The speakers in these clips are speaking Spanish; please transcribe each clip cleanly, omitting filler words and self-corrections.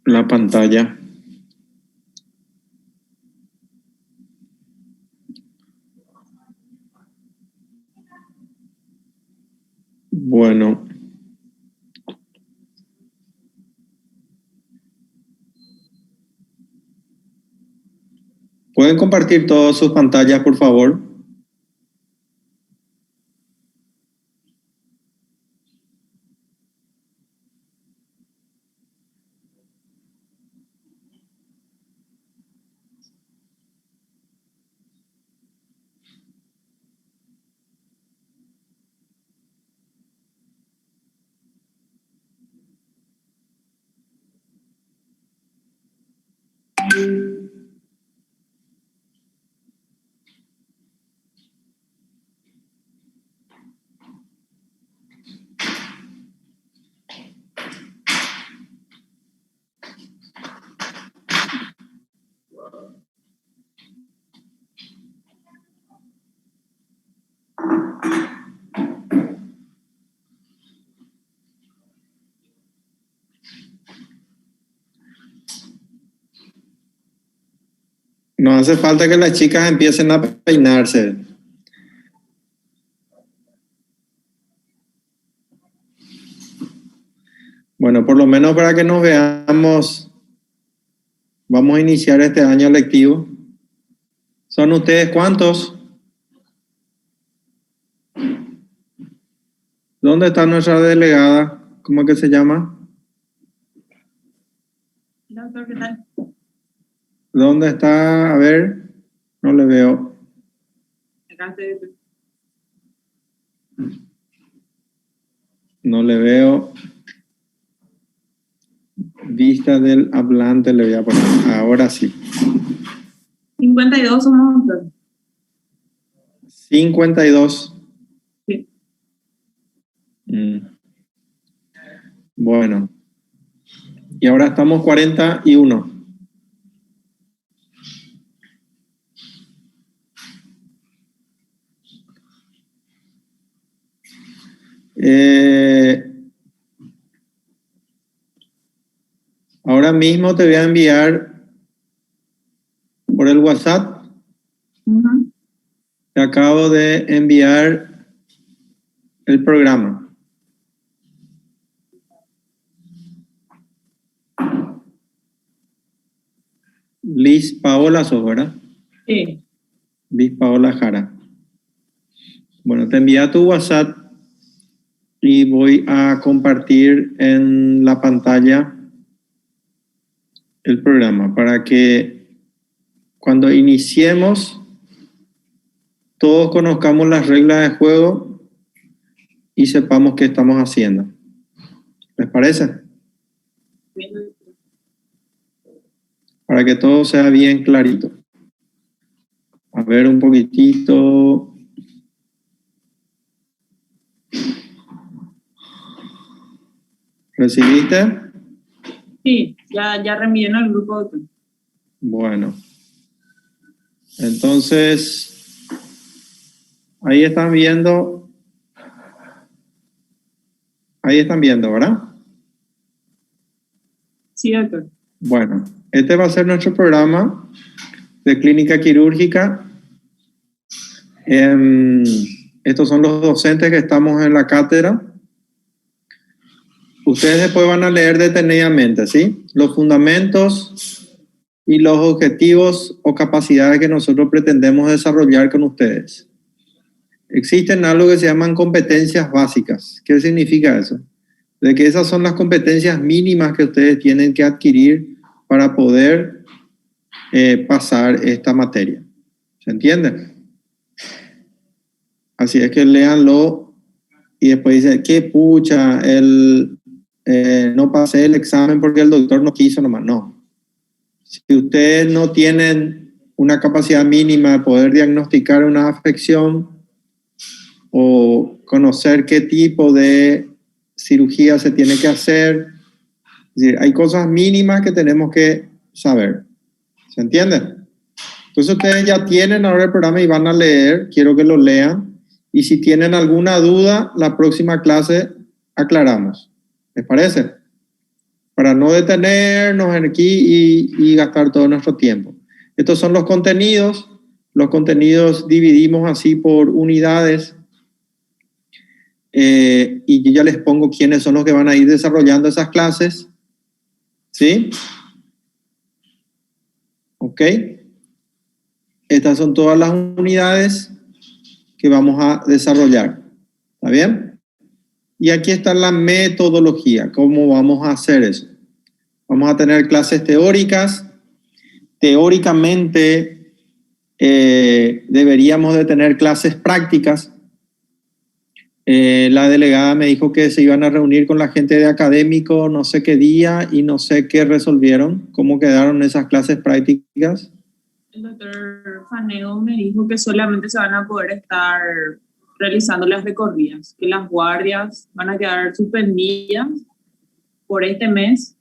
la pantalla. Bueno. ¿Pueden compartir todas sus pantallas, por favor? No hace falta que las chicas empiecen a peinarse. Bueno, por lo menos para que nos veamos, vamos a iniciar este año lectivo. ¿Son ustedes cuántos? ¿Dónde está nuestra delegada? ¿Cómo que se llama? Doctor, ¿qué tal? ¿Dónde está? A ver, no le veo. Acá estoy. No le veo. Vista del hablante le voy a poner. Ahora sí. 52 somos, doctor. 52. Sí. Bueno. Y ahora estamos 41. Ahora mismo te voy a enviar por el WhatsApp. Te acabo de enviar el programa. Liz Paola sos, ¿verdad? Sí. Liz Paola Jara. Bueno, te envía tu WhatsApp y voy a compartir en la pantalla el programa para que cuando iniciemos todos conozcamos las reglas de juego y sepamos qué estamos haciendo. ¿Les parece? Bien. Para que todo sea bien clarito. A ver un poquitito. ¿Recibiste? Sí, ya reenvié en el grupo, doctor. Bueno. Entonces, ahí están viendo. Ahí están viendo, ¿verdad? Sí, doctor. Bueno, este va a ser nuestro programa de clínica quirúrgica. Estos son los docentes que estamos en la cátedra. Ustedes después van a leer detenidamente, ¿sí? Los fundamentos y los objetivos o capacidades que nosotros pretendemos desarrollar con ustedes. Existen algo que se llaman competencias básicas. ¿Qué significa eso? De que esas son las competencias mínimas que ustedes tienen que adquirir para poder pasar esta materia. ¿Se entiende? Así es que léanlo y después dicen, qué pucha, no pasé el examen porque el doctor no quiso nomás. No. Si ustedes no tienen una capacidad mínima de poder diagnosticar una afección o conocer qué tipo de cirugía se tiene que hacer, es decir, hay cosas mínimas que tenemos que saber. ¿Se entiende? Entonces ustedes ya tienen ahora el programa y van a leer, quiero que lo lean. Y si tienen alguna duda, la próxima clase aclaramos. ¿Les parece? para no detenernos aquí y gastar todo nuestro tiempo. Estos son los contenidos. Los contenidos dividimos así por unidades. Y yo ya les pongo quiénes son los que van a ir desarrollando esas clases. ¿Sí? ¿Ok? Estas son todas las unidades que vamos a desarrollar. ¿Está bien? Y aquí está la metodología. ¿Cómo vamos a hacer eso? Vamos a tener clases teóricas. Teóricamente deberíamos de tener clases prácticas. La delegada me dijo que se iban a reunir con la gente de académico no sé qué día y no sé qué resolvieron. ¿Cómo quedaron esas clases prácticas? El doctor Faneo me dijo que solamente se van a poder estar realizando las recorridas, que las guardias van a quedar suspendidas por este mes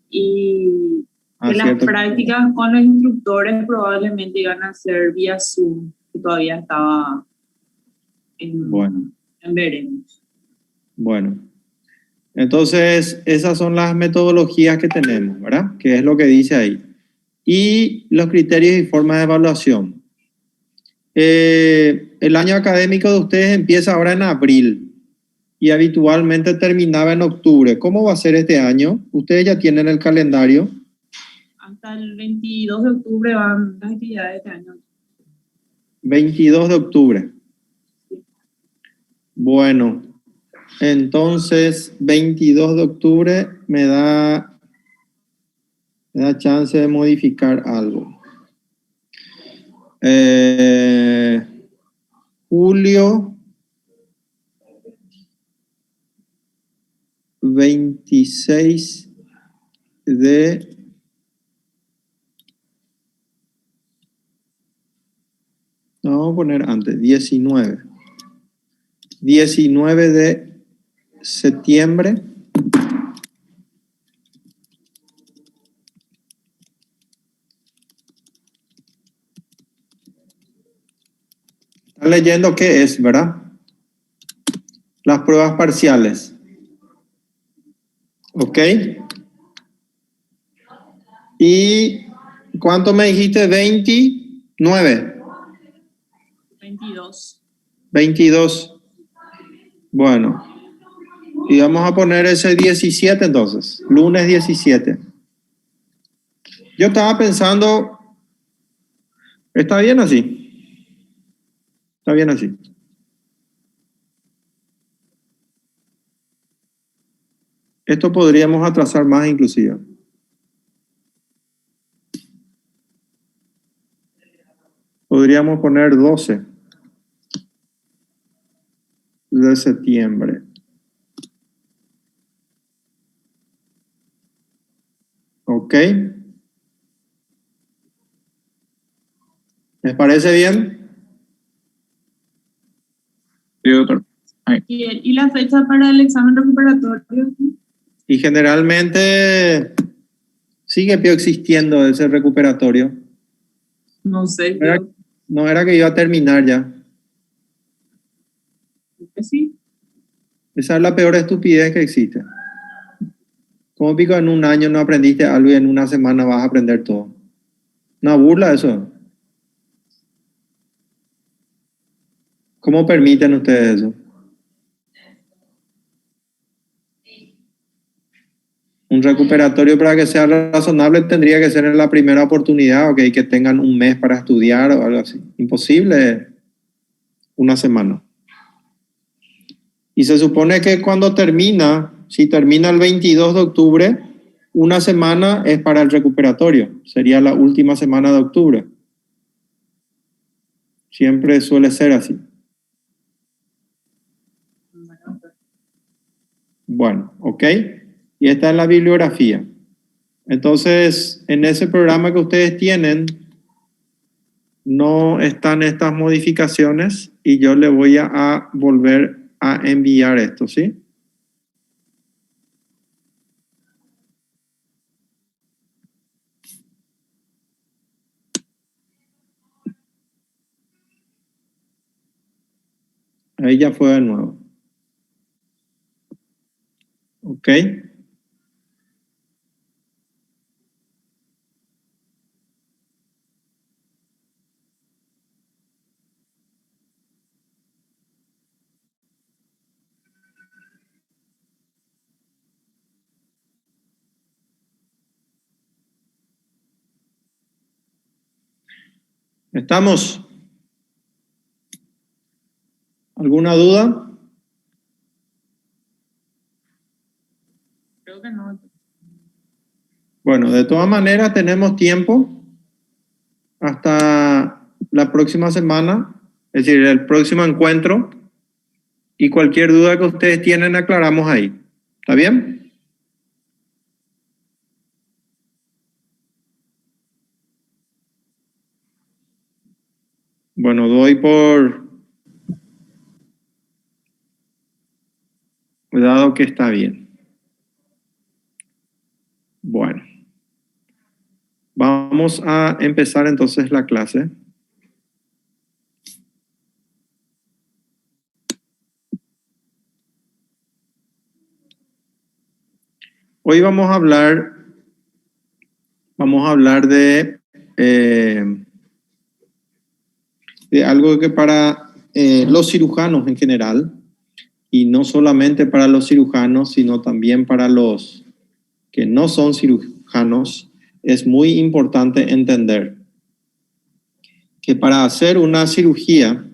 y que las prácticas con los instructores probablemente iban a ser vía Zoom, que todavía estaba en veremos. Bueno, entonces esas son las metodologías que tenemos, ¿verdad? Que es lo que dice ahí. Y los criterios y formas de evaluación. El año académico de ustedes empieza ahora en abril y habitualmente terminaba en octubre. ¿Cómo va a ser este año? Ustedes ya tienen el calendario. Hasta el 22 de octubre van las actividades de este año. 22 de octubre. Sí. Bueno, entonces 22 de octubre me da chance de modificar algo. Julio 26 de no, vamos a poner antes, 19 de septiembre están leyendo qué es, ¿verdad? Las pruebas parciales. ¿Ok? ¿Y cuánto me dijiste? 29. 22. Bueno. Y vamos a poner ese 17 entonces. Lunes 17. Yo estaba pensando, está bien así. Está bien así. Esto podríamos atrasar más inclusive. Podríamos poner 12 de septiembre. ¿Ok? ¿Les parece bien? Sí, doctor. ¿Y la fecha para el examen recuperatorio? Y generalmente sigue existiendo ese recuperatorio. No sé. No era que iba a terminar ya. Sí. Esa es la peor estupidez que existe. ¿Cómo pico en un año no aprendiste algo y en una semana vas a aprender todo? Una burla eso. ¿Cómo permiten ustedes eso? Un recuperatorio para que sea razonable tendría que ser en la primera oportunidad, ok, que tengan un mes para estudiar o algo así. Imposible una semana. Y se supone que cuando termina, si termina el 22 de octubre, una semana es para el recuperatorio. Sería la última semana de octubre. Siempre suele ser así. Bueno, ok. Y esta es la bibliografía. Entonces, en ese programa que ustedes tienen, no están estas modificaciones y yo le voy a volver a enviar esto, ¿sí? Ahí ya fue de nuevo. ¿Ok? ¿Estamos? ¿Alguna duda? Creo que no. Bueno, de todas maneras tenemos tiempo hasta la próxima semana, es decir, el próximo encuentro, y cualquier duda que ustedes tienen aclaramos ahí. ¿Está bien? Bueno, doy por cuidado que está bien. Bueno, vamos a empezar entonces la clase. Hoy vamos a hablar de algo que para los cirujanos en general, y no solamente para los cirujanos, sino también para los que no son cirujanos, es muy importante entender que para hacer una cirugía,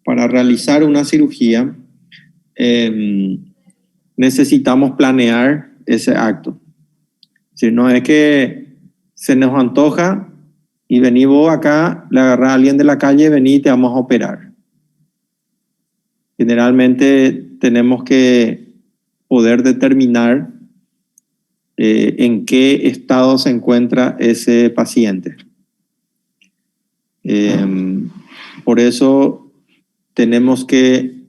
para realizar una cirugía, necesitamos planear ese acto. Si no es que se nos antoja y vení vos acá, le agarrás a alguien de la calle, vení y te vamos a operar. Generalmente tenemos que poder determinar en qué estado se encuentra ese paciente. Por eso tenemos que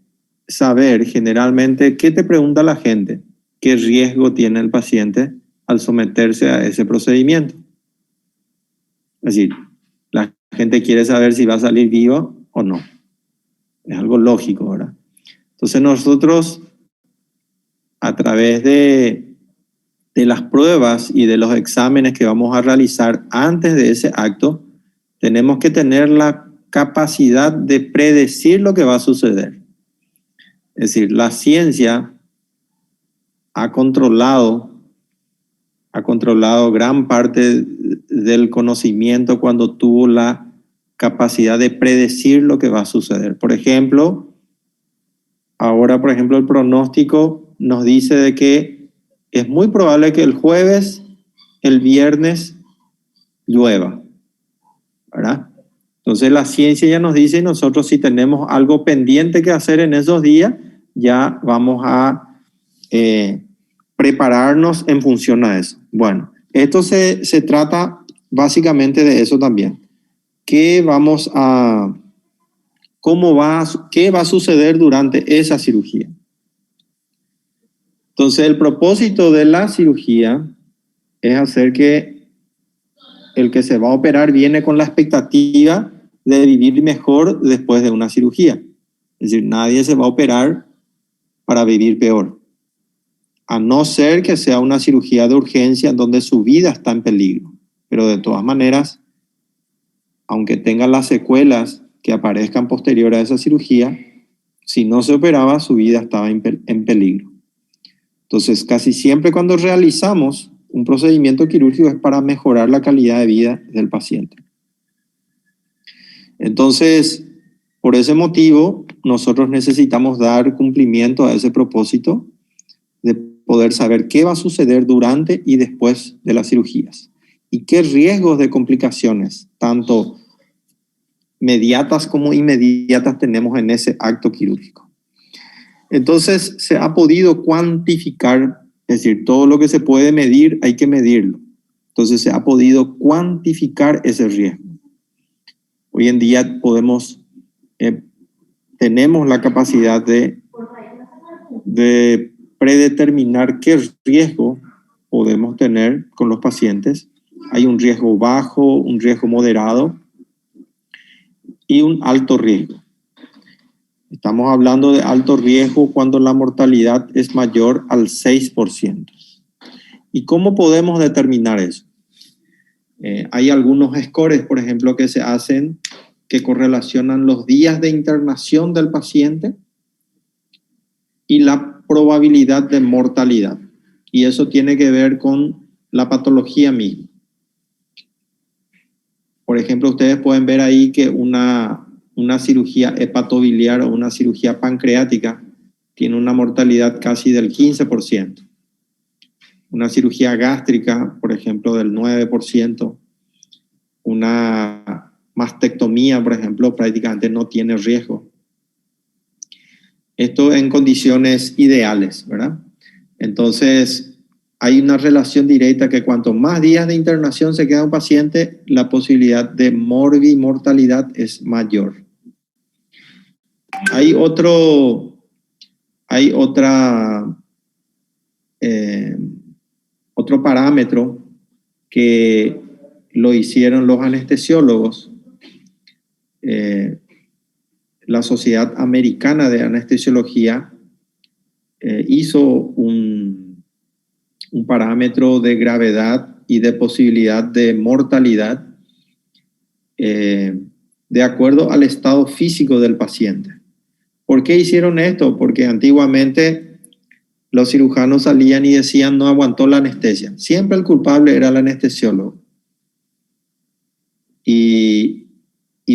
saber generalmente qué te pregunta la gente, qué riesgo tiene el paciente al someterse a ese procedimiento. Es decir, la gente quiere saber si va a salir vivo o no. Es algo lógico, ¿verdad? Entonces nosotros, a través de las pruebas y de los exámenes que vamos a realizar antes de ese acto, tenemos que tener la capacidad de predecir lo que va a suceder. Es decir, la ciencia ha controlado gran parte del conocimiento cuando tuvo la capacidad de predecir lo que va a suceder. Por ejemplo, ahora, el pronóstico nos dice de que es muy probable que el jueves, el viernes, llueva, ¿verdad? Entonces la ciencia ya nos dice, y nosotros si tenemos algo pendiente que hacer en esos días, ya vamos a prepararnos en función a eso. Bueno, esto se trata básicamente de eso también. ¿Qué va a suceder durante esa cirugía? Entonces, el propósito de la cirugía es hacer que el que se va a operar viene con la expectativa de vivir mejor después de una cirugía. Es decir, nadie se va a operar para vivir peor, a no ser que sea una cirugía de urgencia donde su vida está en peligro. Pero de todas maneras, aunque tenga las secuelas que aparezcan posterior a esa cirugía, si no se operaba, su vida estaba en peligro. Entonces, casi siempre cuando realizamos un procedimiento quirúrgico es para mejorar la calidad de vida del paciente. Entonces, por ese motivo, nosotros necesitamos dar cumplimiento a ese propósito de poder saber qué va a suceder durante y después de las cirugías y qué riesgos de complicaciones, tanto mediatas como inmediatas, tenemos en ese acto quirúrgico. Entonces, se ha podido cuantificar, es decir, todo lo que se puede medir, hay que medirlo. Entonces, se ha podido cuantificar ese riesgo. Hoy en día tenemos la capacidad de predeterminar qué riesgo podemos tener con los pacientes. Hay un riesgo bajo, un riesgo moderado y un alto riesgo. Estamos hablando de alto riesgo cuando la mortalidad es mayor al 6%. ¿Y cómo podemos determinar eso? Hay algunos scores, por ejemplo, que se hacen que correlacionan los días de internación del paciente y la probabilidad de mortalidad. Y eso tiene que ver con la patología misma. por ejemplo, ustedes pueden ver ahí que una cirugía hepatobiliar o una cirugía pancreática tiene una mortalidad casi del 15%. Una cirugía gástrica, por ejemplo, del 9%. Una mastectomía, por ejemplo, prácticamente no tiene riesgo. Esto en condiciones ideales, ¿verdad? Entonces, hay una relación directa que cuanto más días de internación se queda un paciente, la posibilidad de mortalidad es mayor. Hay otro parámetro que lo hicieron los anestesiólogos. La Sociedad Americana de Anestesiología hizo un parámetro de gravedad y de posibilidad de mortalidad de acuerdo al estado físico del paciente. ¿Por qué hicieron esto? Porque antiguamente los cirujanos salían y decían no aguantó la anestesia. Siempre el culpable era el anestesiólogo. Y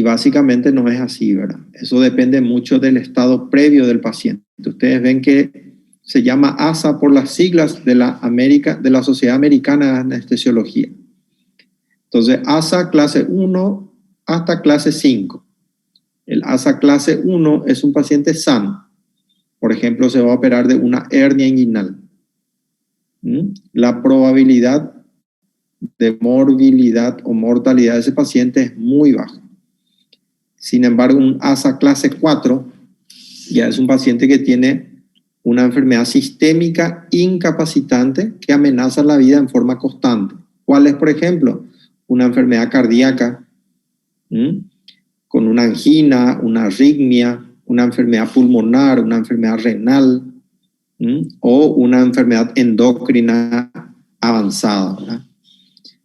básicamente no es así, ¿verdad? Eso depende mucho del estado previo del paciente. Ustedes ven que se llama ASA por las siglas de la Sociedad Americana de Anestesiología. Entonces, ASA clase 1 hasta clase 5. El ASA clase 1 es un paciente sano. Por ejemplo, se va a operar de una hernia inguinal. La probabilidad de morbilidad o mortalidad de ese paciente es muy baja. Sin embargo, un ASA clase 4 ya es un paciente que tiene una enfermedad sistémica incapacitante que amenaza la vida en forma constante. ¿Cuál es, por ejemplo? Una enfermedad cardíaca, con una angina, una arritmia, una enfermedad pulmonar, una enfermedad renal, o una enfermedad endocrina avanzada, ¿verdad?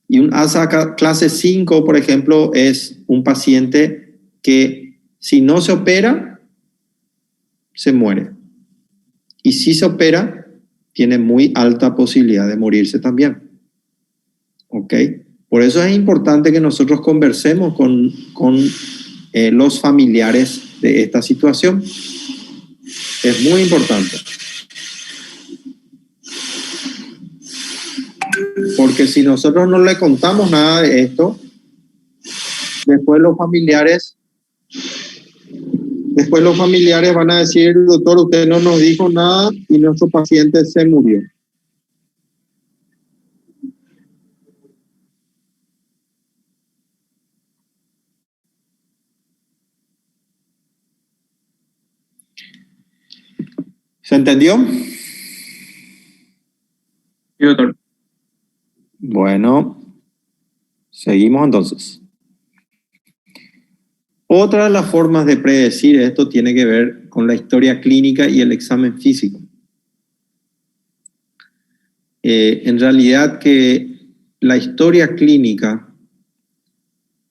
Y un ASA clase 5, por ejemplo, es un paciente que si no se opera, se muere. Y si se opera, tiene muy alta posibilidad de morirse también. ¿Ok? Por eso es importante que nosotros conversemos con los familiares de esta situación. Es muy importante. Porque si nosotros no le contamos nada de esto, después los familiares van a decir, doctor, usted no nos dijo nada y nuestro paciente se murió. ¿Se entendió? Sí, doctor. Bueno, seguimos entonces. Otra de las formas de predecir esto tiene que ver con la historia clínica y el examen físico. En realidad que la historia clínica,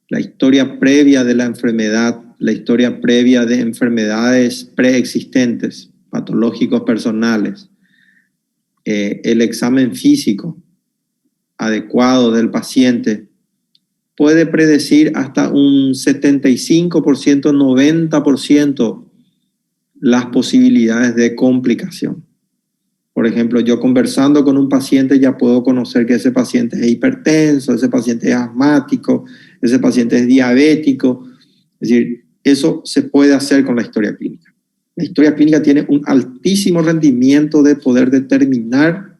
la historia previa de la enfermedad, la historia previa de enfermedades preexistentes, patológicos personales, el examen físico adecuado del paciente puede predecir hasta un 75%, 90% las posibilidades de complicación. Por ejemplo, yo conversando con un paciente ya puedo conocer que ese paciente es hipertenso, ese paciente es asmático, ese paciente es diabético. Es decir, eso se puede hacer con la historia clínica. La historia clínica tiene un altísimo rendimiento de poder determinar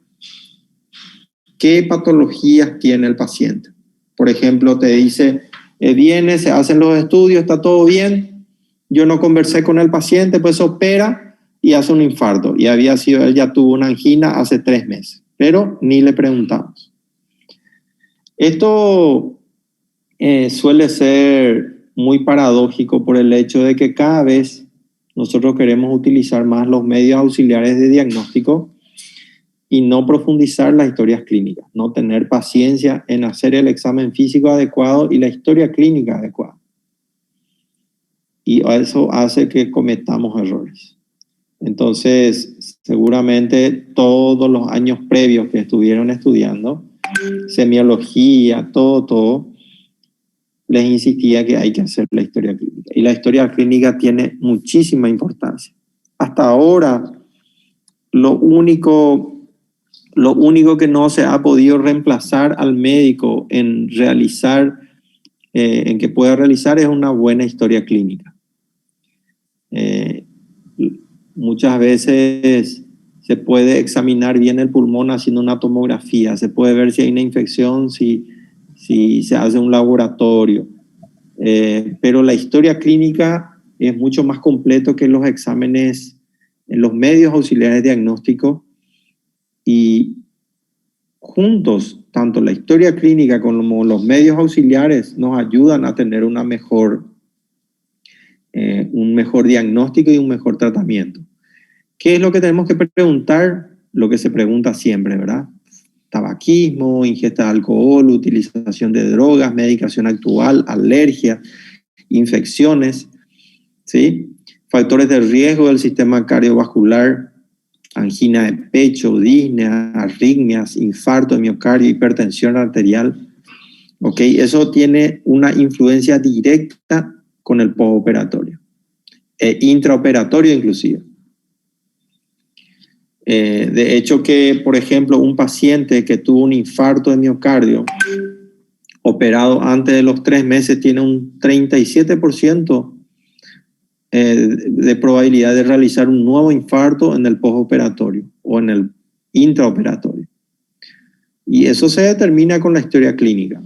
qué patologías tiene el paciente. Por ejemplo, te dice, viene, se hacen los estudios, está todo bien, yo no conversé con el paciente, pues opera y hace un infarto. Y él ya tuvo una angina hace 3 meses, pero ni le preguntamos. Esto suele ser muy paradójico por el hecho de que cada vez nosotros queremos utilizar más los medios auxiliares de diagnóstico y no profundizar las historias clínicas, no tener paciencia en hacer el examen físico adecuado y la historia clínica adecuada. Y eso hace que cometamos errores. Entonces, seguramente todos los años previos que estuvieron estudiando, semiología, todo, les insistía que hay que hacer la historia clínica. Y la historia clínica tiene muchísima importancia. Hasta ahora, lo único que no se ha podido reemplazar al médico en realizar, en que pueda realizar, es una buena historia clínica. Muchas veces se puede examinar bien el pulmón haciendo una tomografía, se puede ver si hay una infección, si se hace un laboratorio, pero la historia clínica es mucho más completo que los exámenes en los medios auxiliares de diagnóstico, y juntos, tanto la historia clínica como los medios auxiliares nos ayudan a tener un mejor diagnóstico y un mejor tratamiento. ¿Qué es lo que tenemos que preguntar? Lo que se pregunta siempre, ¿verdad? Tabaquismo, ingesta de alcohol, utilización de drogas, medicación actual, alergia, infecciones, ¿sí? Factores de riesgo del sistema cardiovascular, angina de pecho, disnea, arritmias, infarto de miocardio, hipertensión arterial. ¿Ok? Eso tiene una influencia directa con el postoperatorio, intraoperatorio inclusive. De hecho que, por ejemplo, un paciente que tuvo un infarto de miocardio operado antes de los 3 meses tiene un 37% de probabilidad de realizar un nuevo infarto en el postoperatorio o en el intraoperatorio. Y eso se determina con la historia clínica.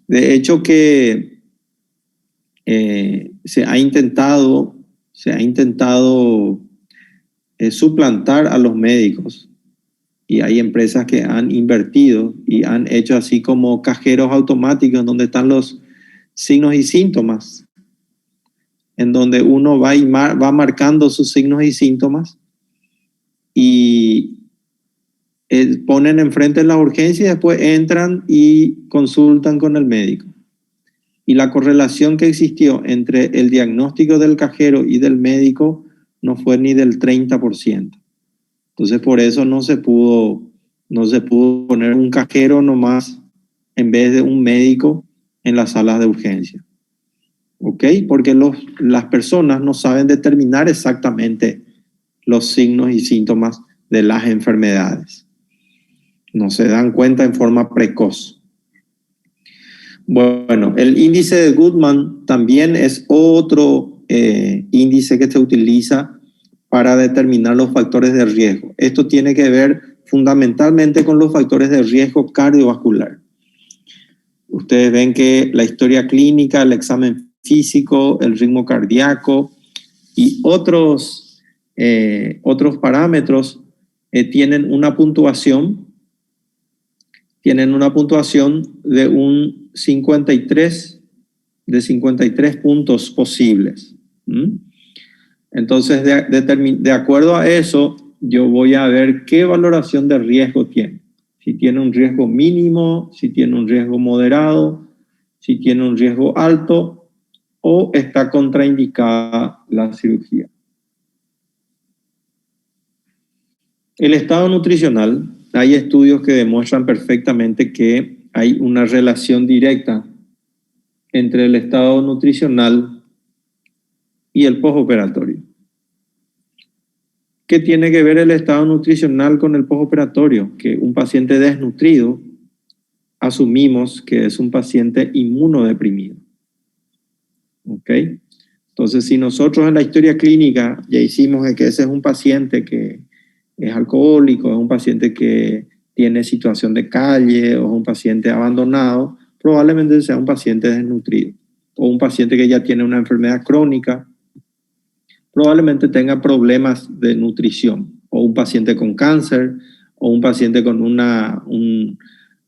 De hecho que se ha intentado suplantar a los médicos, y hay empresas que han invertido y han hecho así como cajeros automáticos donde están los signos y síntomas, en donde uno va marcando sus signos y síntomas y ponen enfrente la urgencia y después entran y consultan con el médico. Y la correlación que existió entre el diagnóstico del cajero y del médico no fue ni del 30%. Entonces, por eso no se pudo poner un cajero nomás en vez de un médico en las salas de urgencia. ¿Ok? Porque las personas no saben determinar exactamente los signos y síntomas de las enfermedades. No se dan cuenta en forma precoz. Bueno, el índice de Goodman también es otro índice que se utiliza para determinar los factores de riesgo. Esto tiene que ver fundamentalmente con los factores de riesgo cardiovascular. Ustedes ven que la historia clínica, el examen físico, el ritmo cardíaco y otros parámetros tienen una puntuación de un 53 puntos posibles. Entonces, de acuerdo a eso, yo voy a ver qué valoración de riesgo tiene. Si tiene un riesgo mínimo, si tiene un riesgo moderado, si tiene un riesgo alto o está contraindicada la cirugía. El estado nutricional, hay estudios que demuestran perfectamente que hay una relación directa entre el estado nutricional y el postoperatorio. ¿Qué tiene que ver el estado nutricional con el postoperatorio? Que un paciente desnutrido, asumimos que es un paciente inmunodeprimido. ¿Ok? Entonces, si nosotros en la historia clínica ya hicimos que ese es un paciente que es alcohólico, es un paciente que tiene situación de calle o es un paciente abandonado, probablemente sea un paciente desnutrido o un paciente que ya tiene una enfermedad crónica, probablemente tenga problemas de nutrición, o un paciente con cáncer o un paciente con una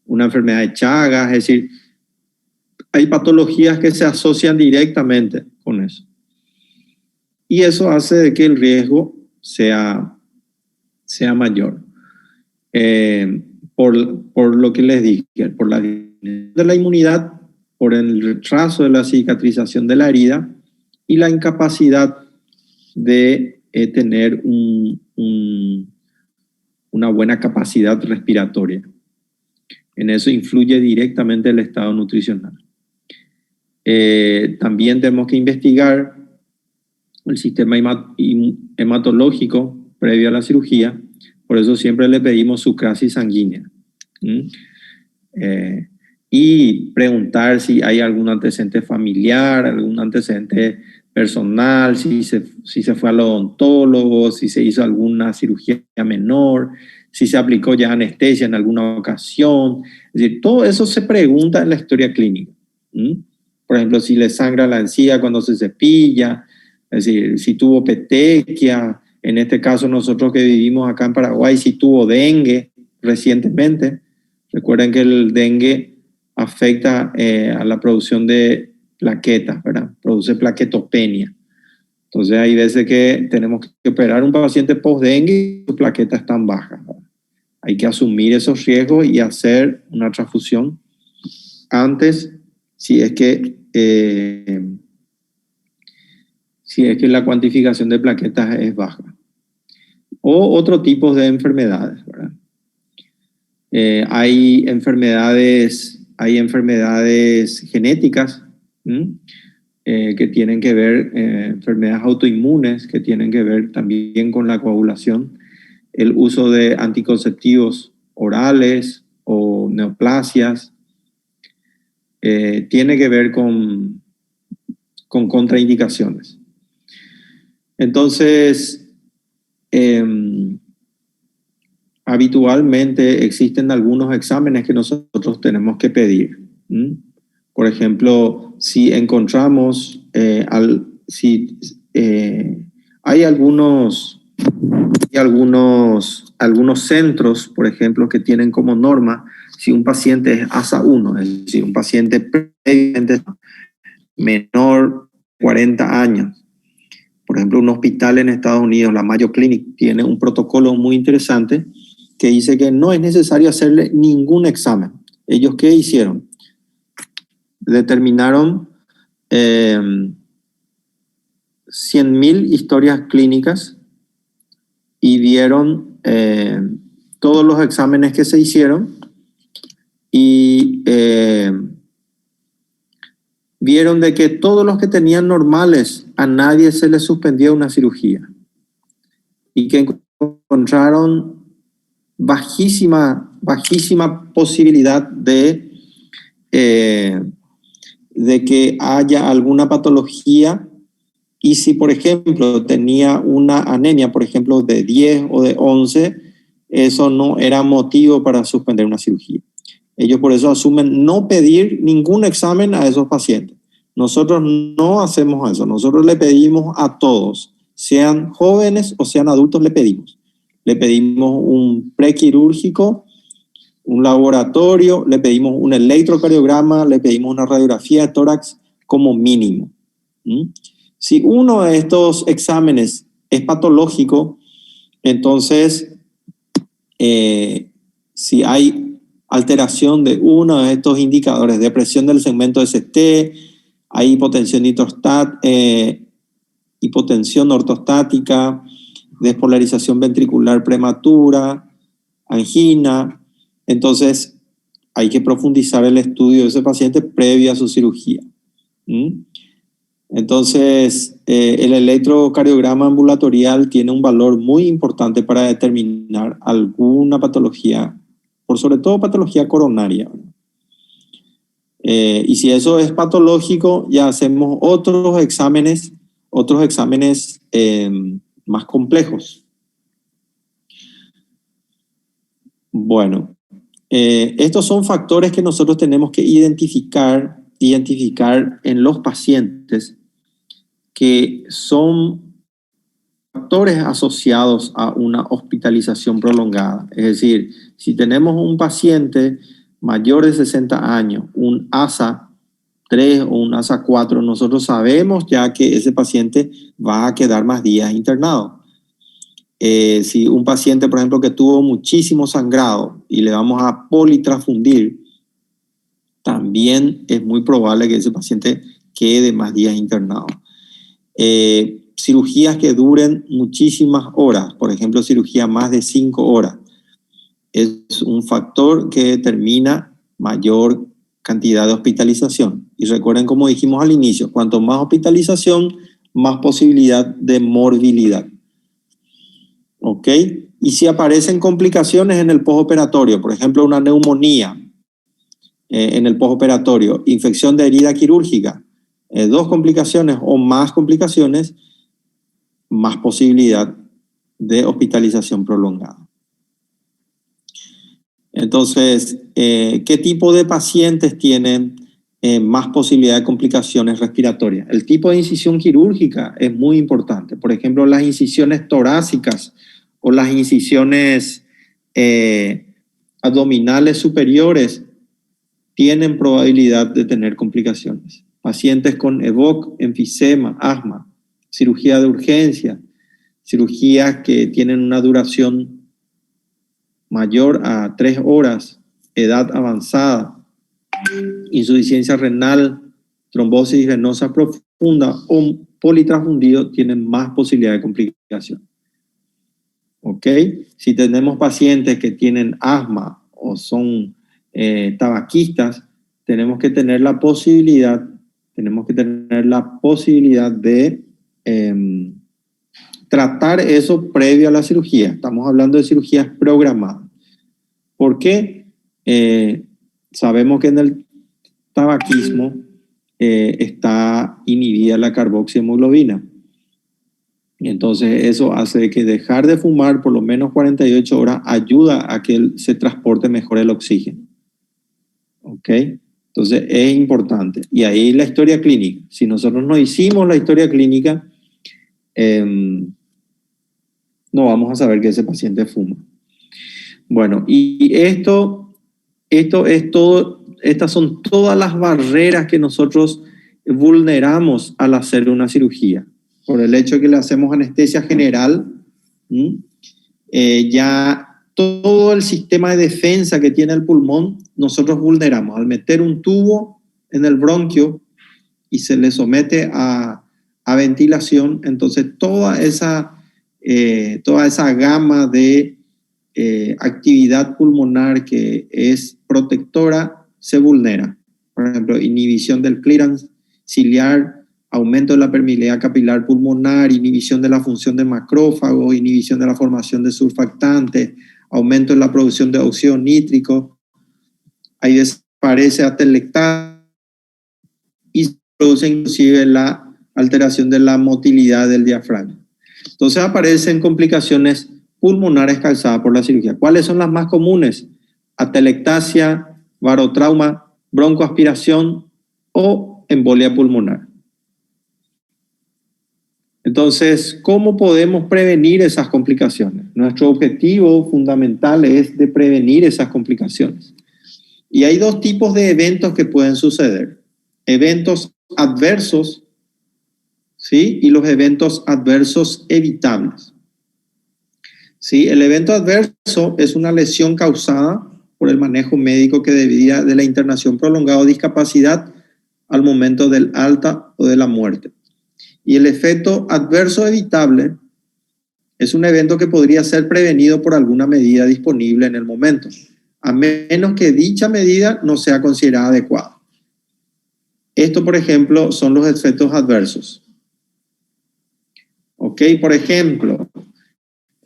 enfermedad de Chagas. Es decir, hay patologías que se asocian directamente con eso. Y eso hace de que el riesgo sea mayor. Por lo que les dije, por la disminución de la inmunidad, por el retraso de la cicatrización de la herida y la incapacidad de tener una buena capacidad respiratoria. En eso influye directamente el estado nutricional. También tenemos que investigar el sistema hematológico previo a la cirugía. Por eso siempre le pedimos su crisis sanguínea. Y preguntar si hay algún antecedente familiar, algún antecedente personal, si se fue al odontólogo, si se hizo alguna cirugía menor, si se aplicó ya anestesia en alguna ocasión. Es decir, todo eso se pregunta en la historia clínica. Por ejemplo, si le sangra la encía cuando se cepilla, es decir, si tuvo petequia, en este caso nosotros que vivimos acá en Paraguay, si tuvo dengue recientemente. Recuerden que el dengue afecta a la producción de plaquetas, ¿verdad? Produce plaquetopenia. Entonces hay veces que tenemos que operar a un paciente post-dengue y sus plaquetas están bajas, ¿verdad? Hay que asumir esos riesgos y hacer una transfusión antes si es que la cuantificación de plaquetas es baja. O otro tipo de enfermedades, ¿verdad? Hay enfermedades genéticas que tienen que ver, enfermedades autoinmunes que tienen que ver también con la coagulación, el uso de anticonceptivos orales o neoplasias, tiene que ver con contraindicaciones. Entonces, habitualmente existen algunos exámenes que nosotros tenemos que pedir. Por ejemplo, si encontramos, hay algunos centros, por ejemplo, que tienen como norma, si un paciente es ASA1, es decir, un paciente previamente menor de 40 años. Por ejemplo, un hospital en Estados Unidos, la Mayo Clinic, tiene un protocolo muy interesante que dice que no es necesario hacerle ningún examen. ¿Ellos qué hicieron? Determinaron 100.000 historias clínicas y vieron todos los exámenes que se hicieron y vieron de que todos los que tenían normales, a nadie se les suspendía una cirugía y que encontraron bajísima posibilidad de que haya alguna patología. Y si, por ejemplo, tenía una anemia, por ejemplo, de 10 o de 11, eso no era motivo para suspender una cirugía. Ellos por eso asumen no pedir ningún examen a esos pacientes. Nosotros no hacemos eso. Nosotros le pedimos a todos, sean jóvenes o sean adultos, le pedimos. Le pedimos un prequirúrgico, un laboratorio, le pedimos un electrocardiograma, le pedimos una radiografía de tórax como mínimo. Si uno de estos exámenes es patológico, entonces si hay alteración de uno de estos indicadores, depresión del segmento ST, hay hipotensión ortostática, despolarización ventricular prematura, angina, entonces hay que profundizar el estudio de ese paciente previo a su cirugía. Entonces, el electrocardiograma ambulatorial tiene un valor muy importante para determinar alguna patología, por sobre todo patología coronaria. Y si eso es patológico, ya hacemos otros exámenes más complejos. Bueno, estos son factores que nosotros tenemos que identificar en los pacientes que son factores asociados a una hospitalización prolongada. Es decir, si tenemos un paciente mayor de 60 años, un ASA 3 o un ASA 4, nosotros sabemos ya que ese paciente va a quedar más días internado. Si un paciente, por ejemplo, que tuvo muchísimo sangrado y le vamos a politrafundir, también es muy probable que ese paciente quede más días internado. Cirugías que duren muchísimas horas, por ejemplo, cirugía más de 5 horas, es un factor que determina mayor cantidad de hospitalización. Y recuerden, como dijimos al inicio, cuanto más hospitalización, más posibilidad de morbilidad. ¿Ok? Y si aparecen complicaciones en el postoperatorio, por ejemplo, una neumonía en el postoperatorio, infección de herida quirúrgica, 2 complicaciones o más complicaciones, más posibilidad de hospitalización prolongada. Entonces, ¿qué tipo de pacientes tienen más posibilidad de complicaciones respiratorias? El tipo de incisión quirúrgica es muy importante. Por ejemplo, las incisiones torácicas o las incisiones abdominales superiores tienen probabilidad de tener complicaciones. Pacientes con EVOC, enfisema, asma, cirugía de urgencia, cirugías que tienen una duración mayor a 3 horas, edad avanzada, insuficiencia renal, trombosis venosa profunda o politransfundido tienen más posibilidad de complicación. ¿Ok? Si tenemos pacientes que tienen asma o son tabaquistas, tenemos que tener la posibilidad de tratar eso previo a la cirugía. Estamos hablando de cirugías programadas. ¿Por qué? Sabemos que en el tabaquismo está inhibida la carboxihemoglobina. Y entonces eso hace que dejar de fumar por lo menos 48 horas ayuda a que se transporte mejor el oxígeno. ¿Ok? Entonces es importante. Y ahí la historia clínica. Si nosotros no hicimos la historia clínica, no vamos a saber que ese paciente fuma. Bueno, y esto es todo, estas son todas las barreras que nosotros vulneramos al hacer una cirugía. Por el hecho de que le hacemos anestesia general, ya todo el sistema de defensa que tiene el pulmón, nosotros vulneramos. Al meter un tubo en el bronquio y se le somete a ventilación, entonces toda esa gama de actividad pulmonar que es protectora se vulnera. Por ejemplo, inhibición del clearance ciliar, aumento de la permeabilidad capilar pulmonar, inhibición de la función de macrófagos, inhibición de la formación de surfactantes, aumento en la producción de óxido nítrico, ahí desaparece atelectasia y se produce inclusive la alteración de la motilidad del diafragma. Entonces aparecen complicaciones pulmonares causadas por la cirugía. ¿Cuáles son las más comunes? Atelectasia, barotrauma, broncoaspiración o embolia pulmonar. Entonces, ¿cómo podemos prevenir esas complicaciones? Nuestro objetivo fundamental es de prevenir esas complicaciones. Y hay 2 tipos de eventos que pueden suceder. Eventos adversos, ¿sí? Y los eventos adversos evitables. ¿Sí? El evento adverso es una lesión causada por el manejo médico que debía de la internación prolongada o discapacidad al momento del alta o de la muerte. Y el efecto adverso evitable es un evento que podría ser prevenido por alguna medida disponible en el momento, a menos que dicha medida no sea considerada adecuada. Esto, por ejemplo, son los efectos adversos. ¿Ok? Por ejemplo,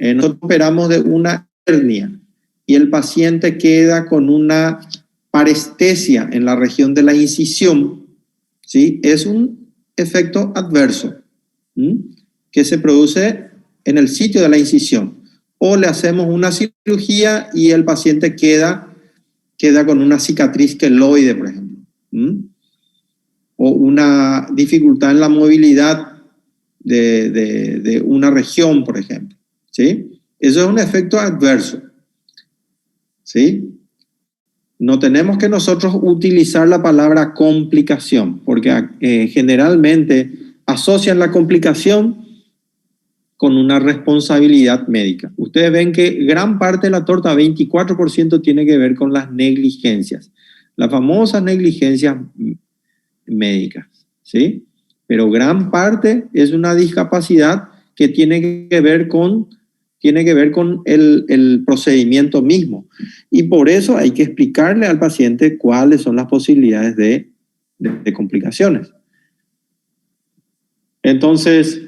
nosotros operamos de una hernia y el paciente queda con una parestesia en la región de la incisión, ¿sí? Es un efecto adverso que se produce en el sitio de la incisión. O le hacemos una cirugía y el paciente queda con una cicatriz queloide, por ejemplo. O una dificultad en la movilidad de una región, por ejemplo. ¿Sí? Eso es un efecto adverso. ¿Sí? No tenemos que nosotros utilizar la palabra complicación, porque generalmente asocian la complicación con una responsabilidad médica. Ustedes ven que gran parte de la torta, 24%, tiene que ver con las negligencias, las famosas negligencias médicas, ¿sí? Pero gran parte es una discapacidad que tiene que ver con el procedimiento mismo. Y por eso hay que explicarle al paciente cuáles son las posibilidades de de complicaciones. Entonces,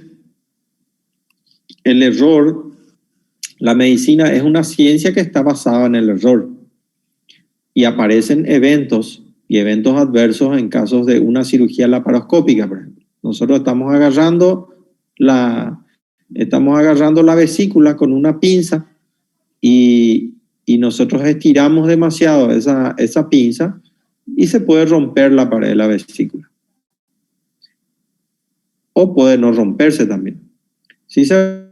el error, la medicina es una ciencia que está basada en el error y aparecen eventos y eventos adversos en casos de una cirugía laparoscópica, por ejemplo. Nosotros estamos agarrando la vesícula con una pinza y nosotros estiramos demasiado esa pinza y se puede romper la pared de la vesícula. O puede no romperse también. Si se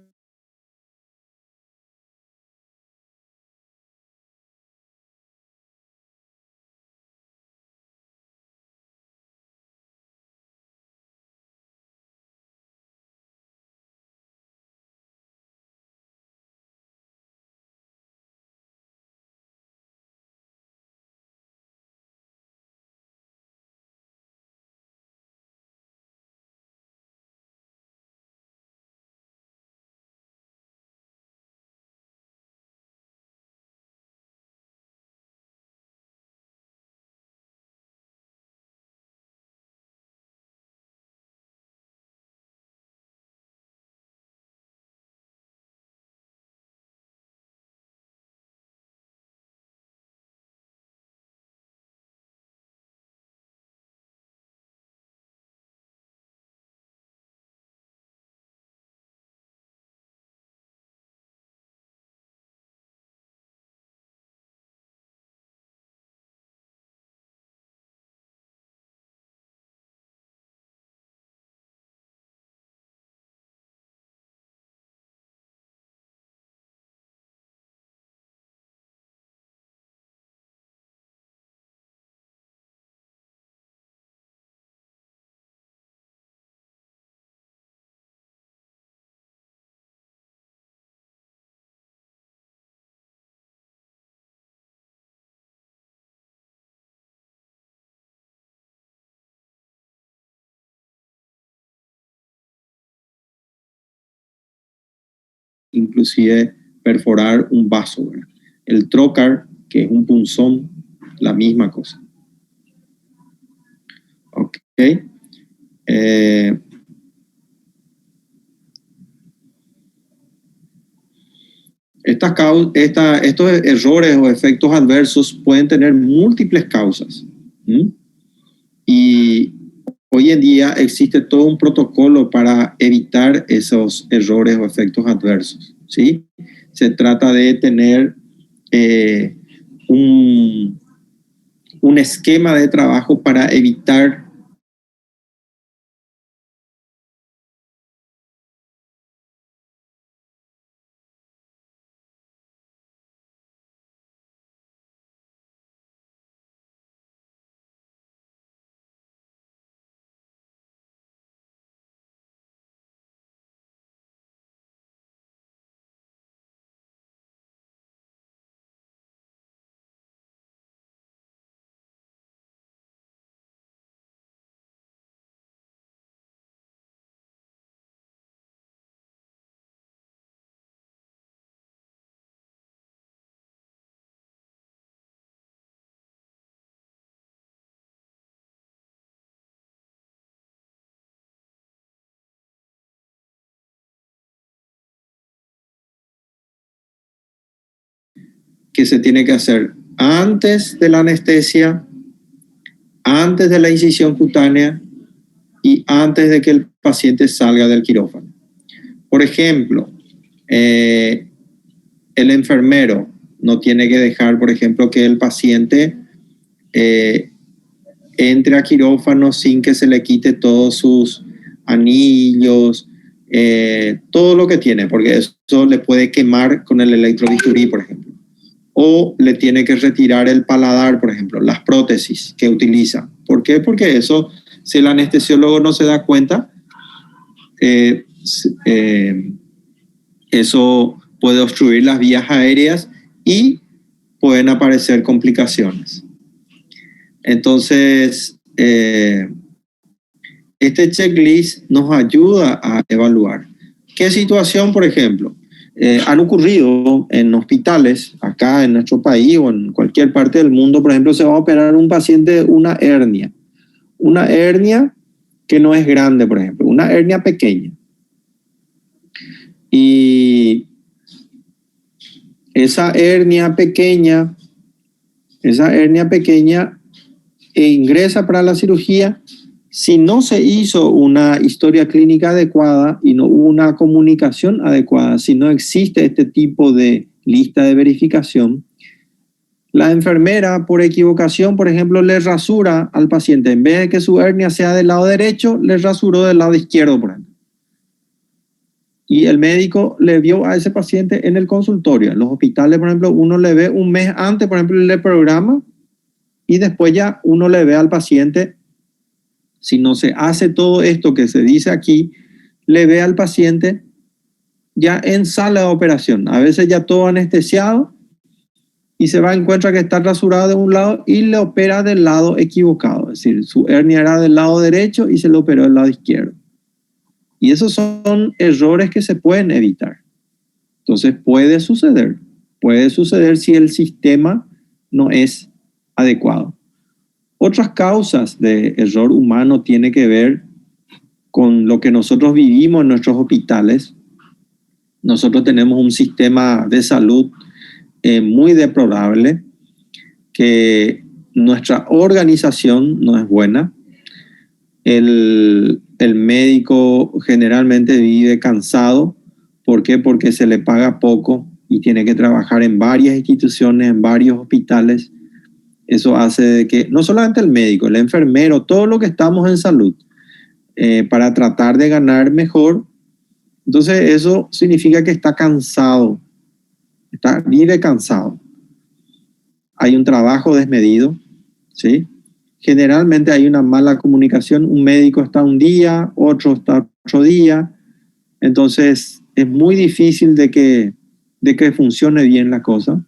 inclusive perforar un vaso, ¿verdad? El trocar, que es un punzón, la misma cosa. Ok. Estos errores o efectos adversos pueden tener múltiples causas. Y hoy en día existe todo un protocolo para evitar esos errores o efectos adversos, ¿sí? Se trata de tener un esquema de trabajo para evitar que se tiene que hacer antes de la anestesia, antes de la incisión cutánea y antes de que el paciente salga del quirófano. Por ejemplo, el enfermero no tiene que dejar, por ejemplo, que el paciente entre a quirófano sin que se le quite todos sus anillos, todo lo que tiene, porque eso le puede quemar con el electrobisturí, por ejemplo. O le tiene que retirar el paladar, por ejemplo, las prótesis que utiliza. ¿Por qué? Porque eso, si el anestesiólogo no se da cuenta, eso puede obstruir las vías aéreas y pueden aparecer complicaciones. Entonces, este checklist nos ayuda a evaluar. ¿Qué situación, por ejemplo? Han ocurrido en hospitales, acá en nuestro país o en cualquier parte del mundo, por ejemplo, se va a operar un paciente una hernia una hernia que no es grande, por ejemplo, una hernia pequeña. Y esa hernia pequeña ingresa para la cirugía. Si no se hizo una historia clínica adecuada y no hubo una comunicación adecuada, si no existe este tipo de lista de verificación, la enfermera, por equivocación, por ejemplo, le rasura al paciente. En vez de que su hernia sea del lado derecho, le rasuró del lado izquierdo, por ejemplo. Y el médico le vio a ese paciente en el consultorio. En los hospitales, por ejemplo, uno le ve un mes antes, por ejemplo, le programa y después ya uno le ve al paciente. Si no se hace todo esto que se dice aquí, le ve al paciente ya en sala de operación. A veces ya todo anestesiado y se va, encuentra que está rasurado de un lado y le opera del lado equivocado. Es decir, su hernia era del lado derecho y se le operó del lado izquierdo. Y esos son errores que se pueden evitar. Entonces puede suceder si el sistema no es adecuado. Otras causas de error humano tienen que ver con lo que nosotros vivimos en nuestros hospitales. Nosotros tenemos un sistema de salud muy deplorable, que nuestra organización no es buena. El médico generalmente vive cansado. ¿Por qué? Porque se le paga poco y tiene que trabajar en varias instituciones, en varios hospitales. Eso hace de que no solamente el médico, el enfermero, todo lo que estamos en salud, para tratar de ganar mejor. Entonces eso significa que está cansado, vive cansado. Hay un trabajo desmedido, ¿sí? Generalmente hay una mala comunicación. Un médico está un día, otro está otro día. Entonces es muy difícil de que funcione bien la cosa.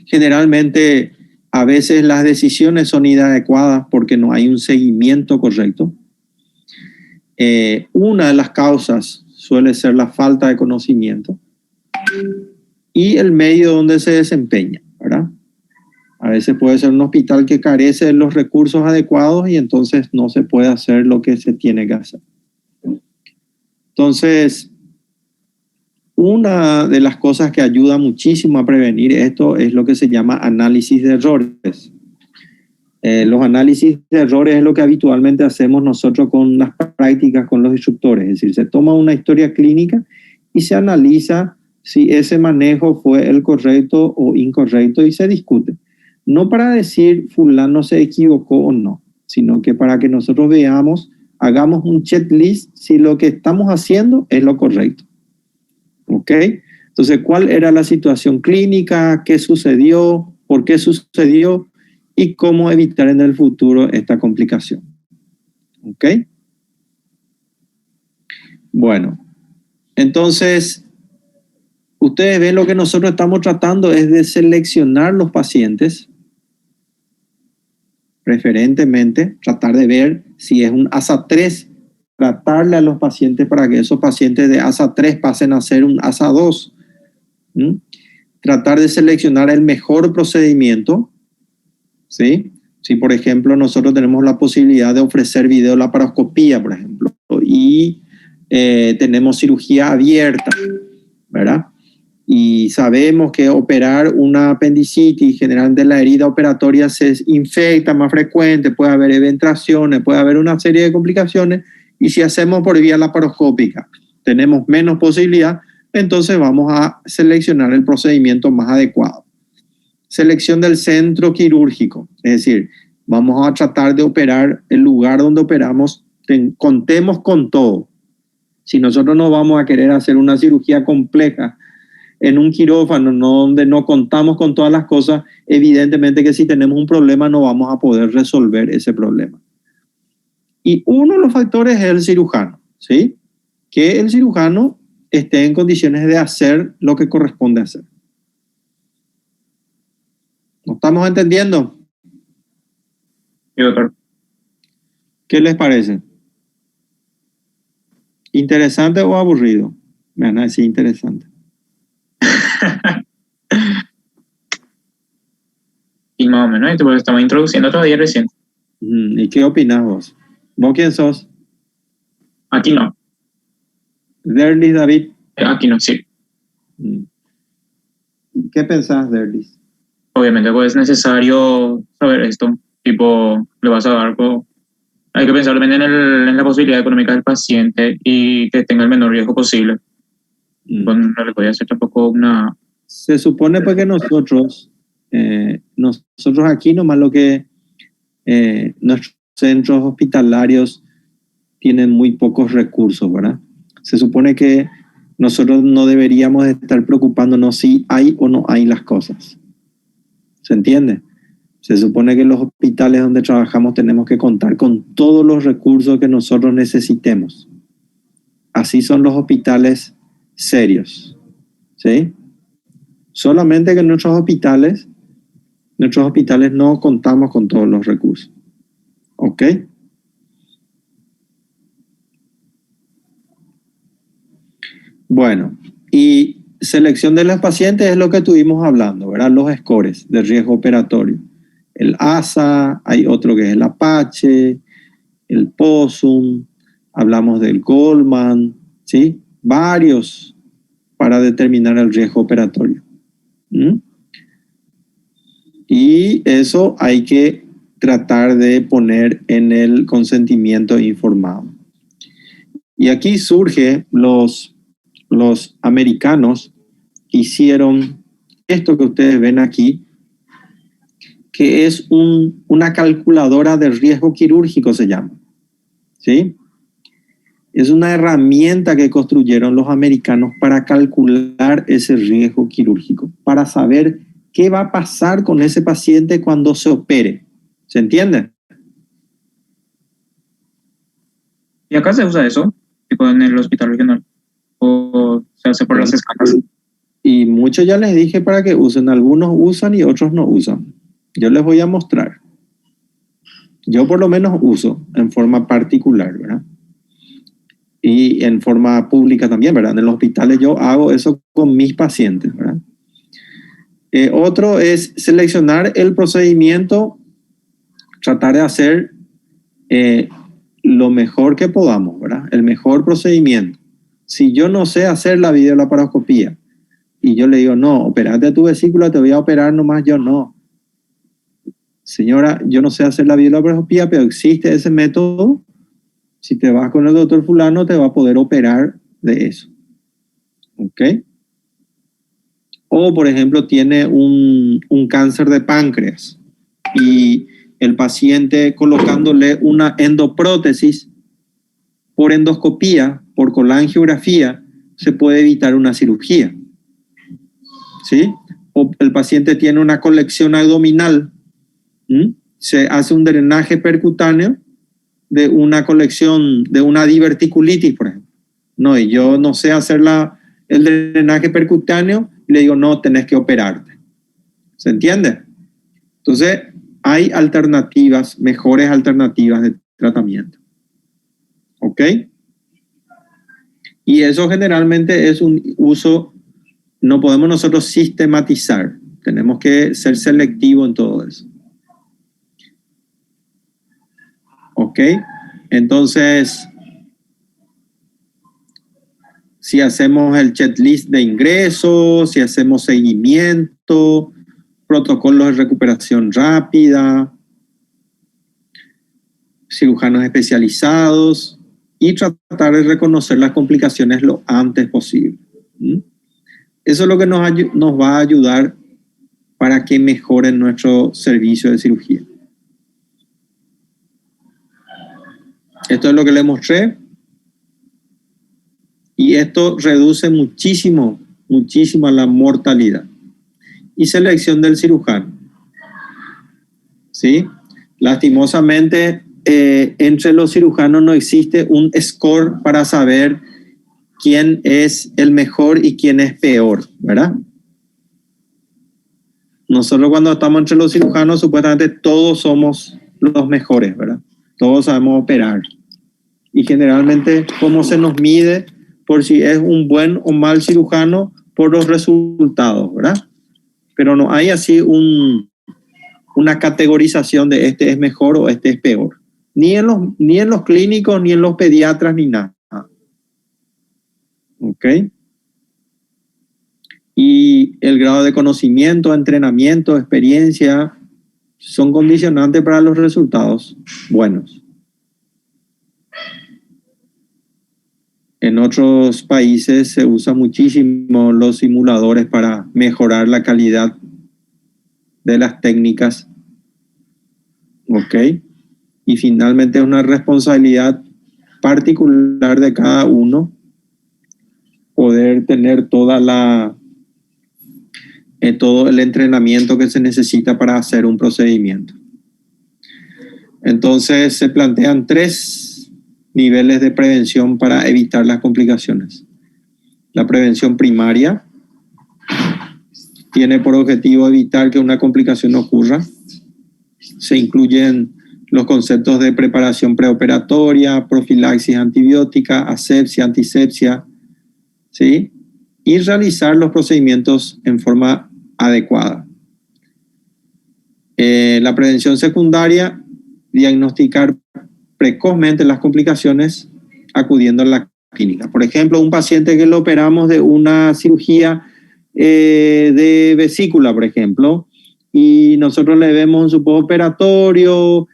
Generalmente a veces las decisiones son inadecuadas porque no hay un seguimiento correcto. Una de las causas suele ser la falta de conocimiento y el medio donde se desempeña, ¿verdad? A veces puede ser un hospital que carece de los recursos adecuados y entonces no se puede hacer lo que se tiene que hacer. Entonces, una de las cosas que ayuda muchísimo a prevenir esto es lo que se llama análisis de errores. Los análisis de errores es lo que habitualmente hacemos nosotros con las prácticas con los instructores. Es decir, se toma una historia clínica y se analiza si ese manejo fue el correcto o incorrecto y se discute. No para decir fulano se equivocó o no, sino que para que nosotros veamos, hagamos un checklist si lo que estamos haciendo es lo correcto. ¿Ok? Entonces, ¿cuál era la situación clínica? ¿Qué sucedió? ¿Por qué sucedió? Y cómo evitar en el futuro esta complicación. ¿Ok? Bueno, entonces, ustedes ven lo que nosotros estamos tratando es de seleccionar los pacientes, preferentemente, tratar de ver si es un ASA 3, tratarle a los pacientes para que esos pacientes de ASA 3 pasen a ser un ASA 2. Tratar de seleccionar el mejor procedimiento, ¿sí? Si, por ejemplo, nosotros tenemos la posibilidad de ofrecer videolaparoscopía, por ejemplo, y tenemos cirugía abierta, ¿verdad? Y sabemos que operar una apendicitis, generalmente la herida operatoria se infecta más frecuente, puede haber eventraciones, puede haber una serie de complicaciones, y si hacemos por vía laparoscópica tenemos menos posibilidad, entonces vamos a seleccionar el procedimiento más adecuado. Selección del centro quirúrgico, es decir, vamos a tratar de operar el lugar donde operamos, contemos con todo. Si nosotros no vamos a querer hacer una cirugía compleja en un quirófano donde no contamos con todas las cosas, evidentemente que si tenemos un problema no vamos a poder resolver ese problema. Y uno de los factores es el cirujano, ¿sí? Que el cirujano esté en condiciones de hacer lo que corresponde hacer. ¿No estamos entendiendo? Sí, doctor. ¿Qué les parece? ¿Interesante o aburrido? Me van a decir interesante. Y más o menos, porque estamos introduciendo todavía recién. ¿Y qué opinas vos? ¿Vos quién sos? Aquí no. Derlis, David. Aquí no, sí. ¿Qué pensás, Derlis? Obviamente, pues es necesario saber esto. Tipo, le vas a dar... Hay que pensar también en la posibilidad económica del paciente y que tenga el menor riesgo posible. Pues no le voy a hacer tampoco una... Se supone pues que nosotros aquí nomás lo que nuestros centros hospitalarios tienen muy pocos recursos, ¿verdad? Se supone que nosotros no deberíamos estar preocupándonos si hay o no hay las cosas. ¿Se entiende? Se supone que en los hospitales donde trabajamos tenemos que contar con todos los recursos que nosotros necesitemos. Así son los hospitales serios, ¿sí? Solamente que en nuestros hospitales no contamos con todos los recursos. ¿Ok? Bueno, y selección de los pacientes es lo que estuvimos hablando, ¿verdad? Los scores de riesgo operatorio. El ASA, hay otro que es el Apache, el POSUM, hablamos del Goldman, ¿sí? Varios para determinar el riesgo operatorio. Y eso hay que tratar de poner en el consentimiento informado. Y aquí surge los americanos hicieron esto que ustedes ven aquí, que es una calculadora de riesgo quirúrgico, se llama. ¿Sí? Es una herramienta que construyeron los americanos para calcular ese riesgo quirúrgico, para saber qué va a pasar con ese paciente cuando se opere. ¿Se entiende? ¿Y acá se usa eso? Tipo en el hospital regional. ¿O se hace por las escalas? Y muchos ya les dije para que usen. Algunos usan y otros no usan. Yo les voy a mostrar. Yo por lo menos uso en forma particular, ¿verdad? Y en forma pública también, ¿verdad? En los hospitales yo hago eso con mis pacientes, ¿verdad? Otro es seleccionar el procedimiento, tratar de hacer lo mejor que podamos, ¿verdad? El mejor procedimiento. Si yo no sé hacer la videolaparoscopía y yo le digo, no, operate tu vesícula, te voy a operar nomás, yo no. Señora, yo no sé hacer la videolaparoscopía, pero existe ese método. Si te vas con el doctor fulano, te va a poder operar de eso. ¿Ok? O, por ejemplo, tiene un cáncer de páncreas y el paciente colocándole una endoprótesis por endoscopía, por colangiografía, se puede evitar una cirugía. ¿Sí? O el paciente tiene una colección abdominal, se hace un drenaje percutáneo de una colección, de una diverticulitis, por ejemplo. No, y yo no sé hacer el drenaje percutáneo, y le digo, no, tenés que operarte. ¿Se entiende? Entonces, hay alternativas, mejores alternativas de tratamiento. ¿Ok? Y eso generalmente es un uso, no podemos nosotros sistematizar, tenemos que ser selectivos en todo eso. ¿Ok? Entonces, si hacemos el checklist de ingresos, si hacemos seguimiento, protocolos de recuperación rápida, cirujanos especializados y tratar de reconocer las complicaciones lo antes posible. Eso es lo que nos va a ayudar para que mejoren nuestro servicio de cirugía. Esto es lo que les mostré. Y esto reduce muchísimo la mortalidad. Y selección del cirujano. ¿Sí? Lastimosamente, entre los cirujanos no existe un score para saber quién es el mejor y quién es peor, ¿verdad? Nosotros cuando estamos entre los cirujanos, supuestamente todos somos los mejores, ¿verdad? Todos sabemos operar. Y generalmente, ¿cómo se nos mide? Por si es un buen o mal cirujano, por los resultados, ¿verdad? Pero no hay así un una categorización de este es mejor o este es peor. Ni en los clínicos, ni en los pediatras, ni nada. ¿Ok? Y el grado de conocimiento, entrenamiento, experiencia son condicionantes para los resultados buenos. En otros países se usan muchísimo los simuladores para mejorar la calidad de las técnicas. ¿Ok? Y finalmente es una responsabilidad particular de cada uno poder tener todo el entrenamiento que se necesita para hacer un procedimiento. Entonces se plantean 3 niveles de prevención para evitar las complicaciones. La prevención primaria tiene por objetivo evitar que una complicación ocurra. Se incluyen los conceptos de preparación preoperatoria, profilaxis antibiótica, asepsia, antisepsia, ¿sí? Y realizar los procedimientos en forma adecuada. La prevención secundaria, diagnosticar precozmente las complicaciones acudiendo a la clínica. Por ejemplo, un paciente que lo operamos de una cirugía de vesícula, por ejemplo, y nosotros le vemos en su postoperatorio,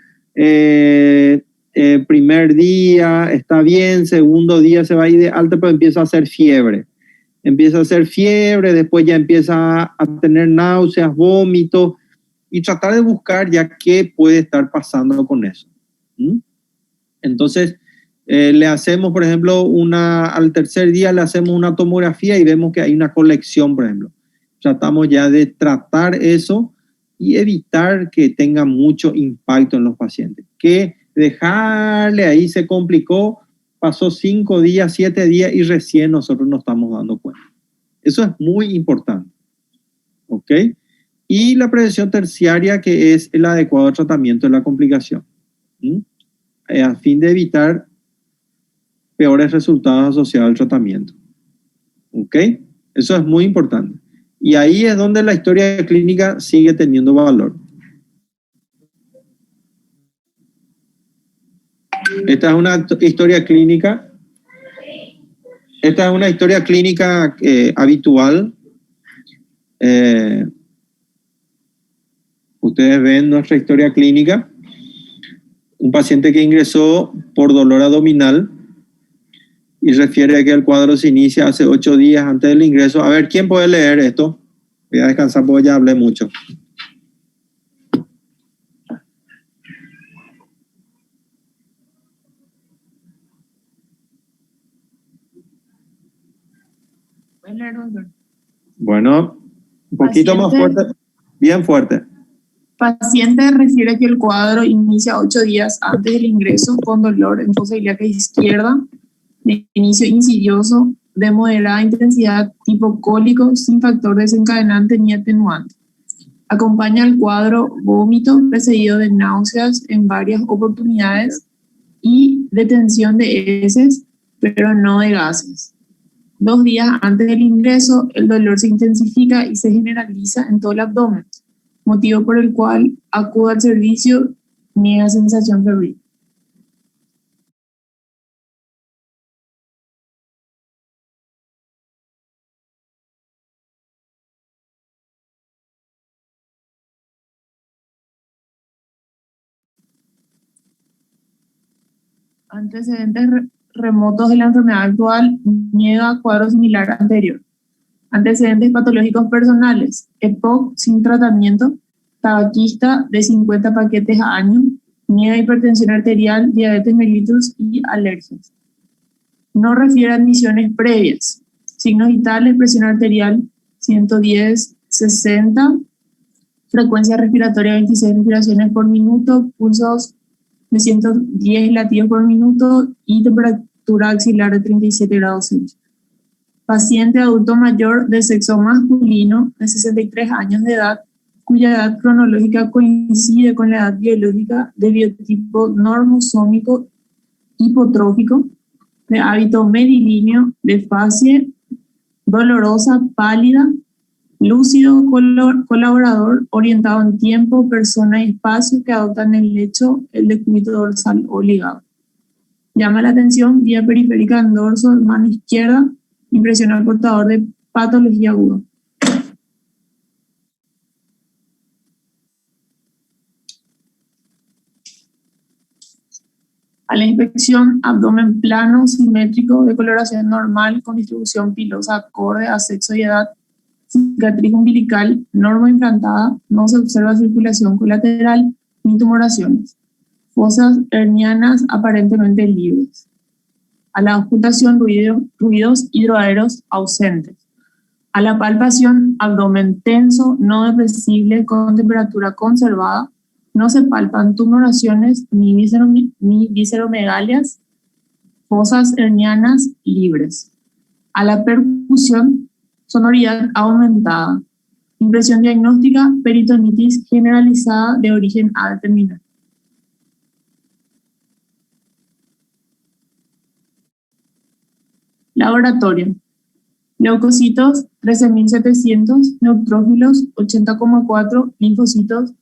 primer día está bien, segundo día se va a ir de alta, pero empieza a hacer fiebre. Después ya empieza a tener náuseas, vómitos, y tratar de buscar ya qué puede estar pasando con eso. Entonces, le hacemos, por ejemplo, al tercer día le hacemos una tomografía y vemos que hay una colección, por ejemplo. Tratamos ya de tratar eso y evitar que tenga mucho impacto en los pacientes. Que dejarle ahí se complicó, pasó 5 días, 7 días y recién nosotros nos estamos dando cuenta. Eso es muy importante. ¿Ok? Y la prevención terciaria, que es el adecuado tratamiento de la complicación. A fin de evitar peores resultados asociados al tratamiento. ¿Ok? Eso es muy importante. Y ahí es donde la historia clínica sigue teniendo valor. Esta es una historia clínica. Esta es una historia clínica habitual. Ustedes ven nuestra historia clínica. Un paciente que ingresó por dolor abdominal y refiere que el cuadro se inicia hace 8 días antes del ingreso. A ver, ¿quién puede leer esto? Voy a descansar porque ya hablé mucho. Bueno, un poquito más fuerte, bien fuerte. Paciente refiere que el cuadro inicia 8 días antes del ingreso con dolor en fosa ilíaca izquierda, de inicio insidioso, de moderada intensidad tipo cólico, sin factor desencadenante ni atenuante. Acompaña el cuadro vómito precedido de náuseas en varias oportunidades y detención de heces, pero no de gases. 2 días antes del ingreso, el dolor se intensifica y se generaliza en todo el abdomen, motivo por el cual acude al servicio, niega sensación febril. Antecedentes remotos de la enfermedad actual, niega cuadro similar anterior. Antecedentes patológicos personales, EPOC sin tratamiento, tabaquista de 50 paquetes a año, niega hipertensión arterial, diabetes mellitus y alergias. No refiere a admisiones previas, signos vitales, presión arterial 110, 60, frecuencia respiratoria 26 respiraciones por minuto, pulsos de 110 latidos por minuto y temperatura axilar de 37 grados Celsius. Paciente adulto mayor de sexo masculino de 63 años de edad, cuya edad cronológica coincide con la edad biológica, de biotipo normosómico hipotrófico, de hábito merilíneo, de fase dolorosa, pálida, Lúcido, colaborador, orientado en tiempo, persona y espacio que adoptan el lecho, el decúbito dorsal obligado. Llama la atención, vía periférica en dorso, mano izquierda, impresión al portador de patología aguda. A la inspección, abdomen plano, simétrico, de coloración normal, con distribución pilosa acorde a sexo y edad, cicatriz umbilical, normo implantada, no se observa circulación colateral ni tumoraciones. Fosas hernianas aparentemente libres. A la auscultación, ruidos hidroaéreos ausentes. A la palpación, abdomen tenso, no depresible, con temperatura conservada. No se palpan tumoraciones ni visceromegalias, fosas hernianas libres. A la percusión, sonoridad aumentada. Impresión diagnóstica, peritonitis generalizada de origen a determinar. Laboratorio. Leucocitos 13.700, neutrófilos 80,4, linfocitos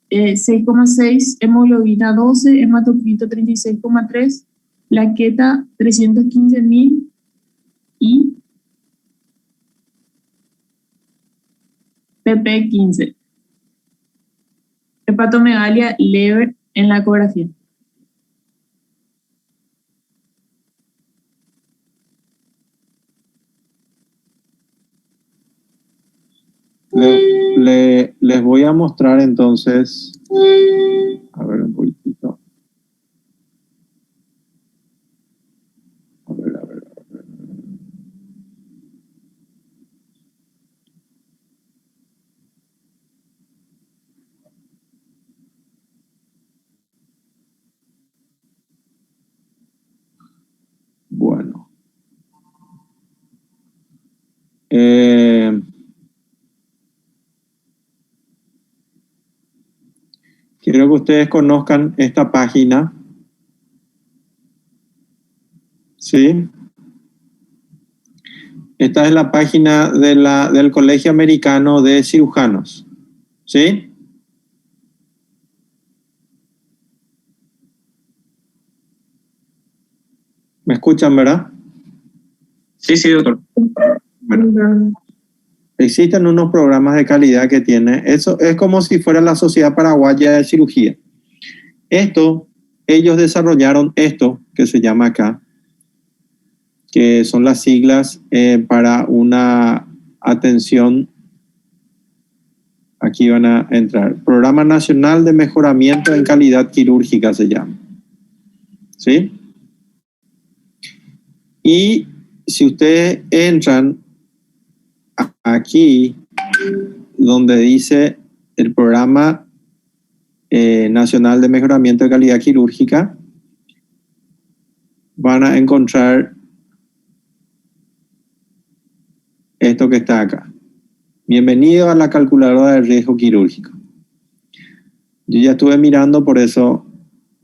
6,6, hemoglobina 12, hematocrito 36,3, plaqueta 315.000 y PP 15. Hepatomegalia leve en la ecografía. Les voy a mostrar entonces, a ver un poquitito. A ver. Bueno. Quiero que ustedes conozcan esta página. ¿Sí? Esta es la página del Colegio Americano de Cirujanos. ¿Sí? ¿Me escuchan, verdad? Sí, doctor. Bueno, existen unos programas de calidad que tiene. Eso es como si fuera la Sociedad Paraguaya de Cirugía. Ellos desarrollaron esto que se llama acá, que son las siglas para una atención. Aquí van a entrar. Programa Nacional de Mejoramiento en Calidad Quirúrgica se llama. ¿Sí? Y si ustedes entran aquí, donde dice el Programa Nacional de Mejoramiento de Calidad Quirúrgica, van a encontrar esto que está acá. Bienvenido a la calculadora de riesgo quirúrgico. Yo ya estuve mirando, por eso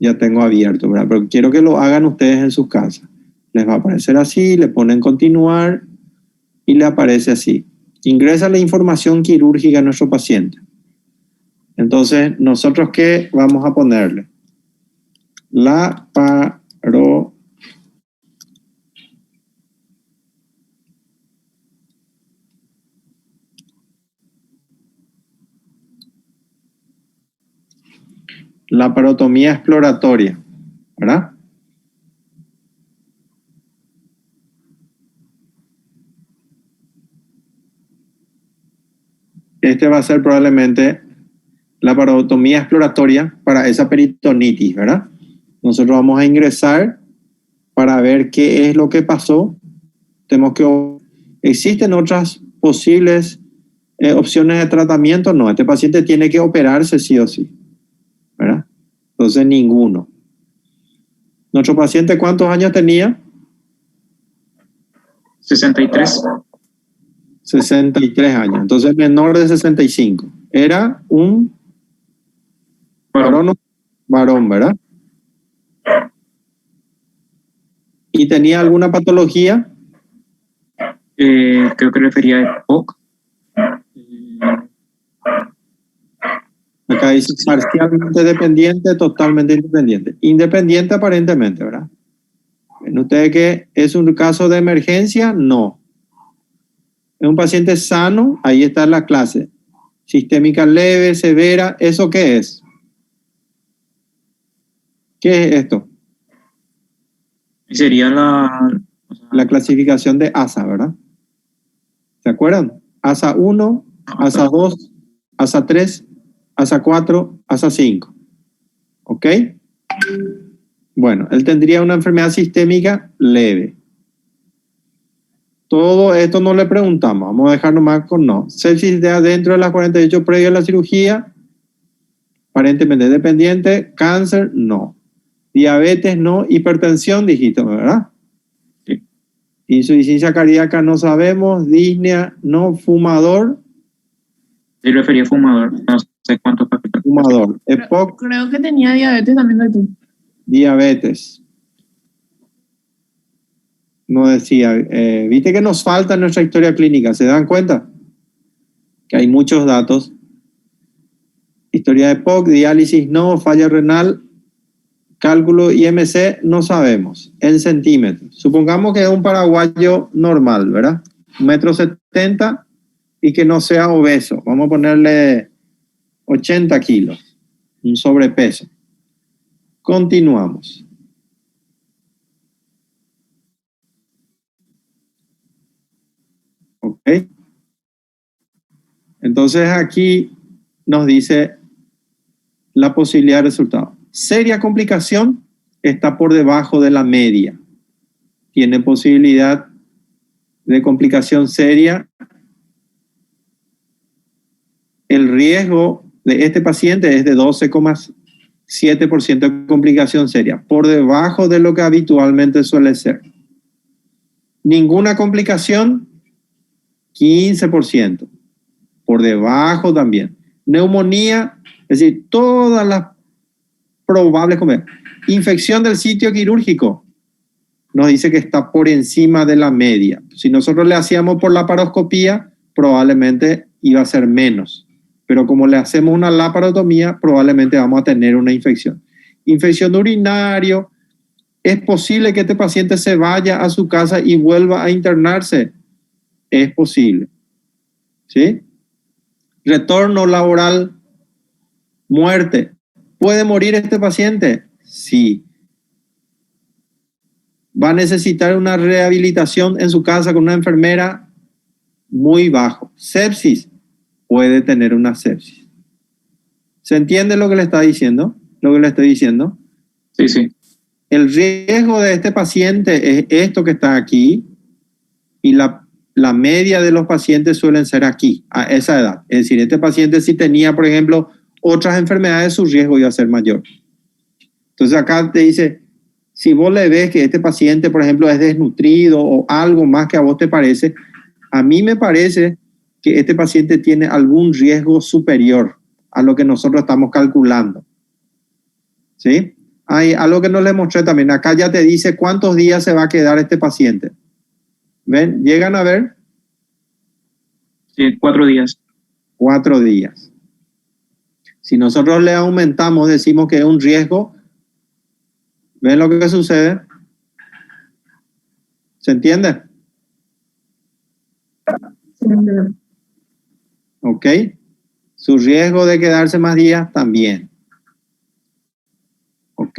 ya tengo abierto, ¿verdad? Pero quiero que lo hagan ustedes en sus casas. Les va a aparecer así, le ponen continuar y le aparece así. Ingresa la información quirúrgica a nuestro paciente. Entonces, ¿nosotros qué vamos a ponerle? Laparotomía exploratoria, ¿verdad? Este va a ser probablemente la laparotomía exploratoria para esa peritonitis, ¿verdad? Nosotros vamos a ingresar para ver qué es lo que pasó. ¿Existen otras posibles opciones de tratamiento? No, este paciente tiene que operarse sí o sí, ¿verdad? Entonces ninguno. ¿Nuestro paciente cuántos años tenía? 63. 63 años. Entonces menor de 65. Era un varón, ¿verdad? ¿Y tenía alguna patología? Creo que refería a EPOC. Acá dice parcialmente dependiente, totalmente independiente. Independiente aparentemente, ¿verdad? ¿Ven ustedes que es un caso de emergencia? No. Es un paciente sano, ahí está la clase. Sistémica leve, severa, ¿eso qué es? ¿Qué es esto? Sería La clasificación de ASA, ¿verdad? ¿Se acuerdan? ASA 1, ASA 2, ASA 3, ASA 4, ASA 5. ¿Ok? Bueno, él tendría una enfermedad sistémica leve. Todo esto no le preguntamos, vamos a dejar nomás con no. Sepsis de adentro de las 48 previo a la cirugía, aparentemente dependiente. Cáncer, no. Diabetes, no. Hipertensión, dijiste, ¿verdad? Sí. Insuficiencia cardíaca, no sabemos. Disnea, no. Fumador. Sí, refería a fumador, no sé cuántos paquetes. Fumador. EPOC, Creo que tenía diabetes también, doctor. diabetes. No decía, viste que nos falta en nuestra historia clínica, ¿se dan cuenta? Que hay muchos datos. Historia de EPOC, diálisis no, falla renal, cálculo IMC no sabemos, en centímetros. Supongamos que es un paraguayo normal, ¿verdad? 1,70 m y que no sea obeso. Vamos a ponerle 80 kilos, un sobrepeso. Continuamos. ¿Ok? Entonces aquí nos dice la posibilidad de resultado. Seria complicación está por debajo de la media. Tiene posibilidad de complicación seria. El riesgo de este paciente es de 12,7% de complicación seria, por debajo de lo que habitualmente suele ser. Ninguna complicación, 15%, por debajo también. Neumonía, es decir, todas las probables complicaciones. Infección del sitio quirúrgico, nos dice que está por encima de la media. Si nosotros le hacíamos por laparoscopía, probablemente iba a ser menos. Pero como le hacemos una laparotomía, probablemente vamos a tener una infección. Infección de urinario, ¿es posible que este paciente se vaya a su casa y vuelva a internarse? Es posible. ¿Sí? Retorno laboral, muerte. ¿Puede morir este paciente? Sí. ¿Va a necesitar una rehabilitación en su casa con una enfermera? Muy bajo. Sepsis, puede tener una sepsis. ¿Se entiende lo que le está diciendo? Lo que le estoy diciendo. Sí, sí. El riesgo de este paciente es esto que está aquí y la media de los pacientes suelen ser aquí, a esa edad. Es decir, este paciente si tenía, por ejemplo, otras enfermedades, su riesgo iba a ser mayor. Entonces acá te dice, si vos le ves que este paciente, por ejemplo, es desnutrido o algo más que a vos te parece, a mí me parece que este paciente tiene algún riesgo superior a lo que nosotros estamos calculando. ¿Sí? Hay algo que no le mostré también. Acá ya te dice cuántos días se va a quedar este paciente. ¿Ven? ¿Llegan a ver? Sí, 4 días. 4 días. Si nosotros le aumentamos, decimos que es un riesgo. ¿Ven lo que sucede? ¿Se entiende? ¿Ok? Su riesgo de quedarse más días también. ¿Ok?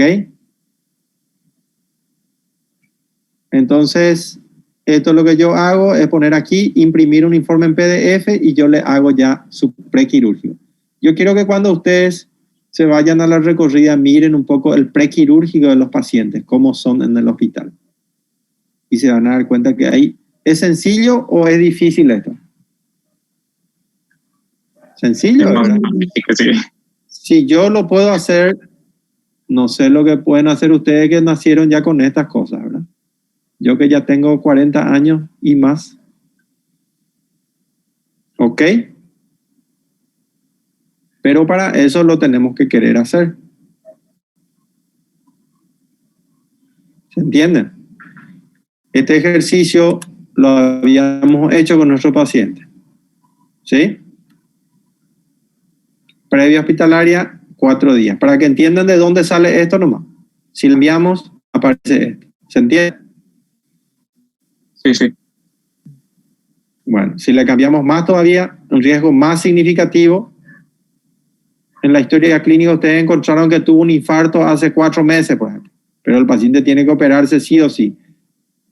Entonces, esto es lo que yo hago, es poner aquí, imprimir un informe en PDF y yo le hago ya su prequirúrgico. Yo quiero que cuando ustedes se vayan a la recorrida, miren un poco el prequirúrgico de los pacientes, cómo son en el hospital. Y se van a dar cuenta que ahí, ¿es sencillo o es difícil esto? Sencillo, ¿verdad? Sí. Si yo lo puedo hacer, no sé lo que pueden hacer ustedes que nacieron ya con estas cosas, ¿verdad? Yo que ya tengo 40 años y más. ¿Ok? Pero para eso lo tenemos que querer hacer. ¿Se entiende? Este ejercicio lo habíamos hecho con nuestro paciente. ¿Sí? Previa hospitalaria, 4 días. Para que entiendan de dónde sale esto nomás. Si le enviamos, aparece esto. ¿Se entiende? Sí, sí. Bueno, si le cambiamos más todavía, un riesgo más significativo. En la historia clínica ustedes encontraron que tuvo un infarto hace 4 meses, por ejemplo. Pero el paciente tiene que operarse sí o sí.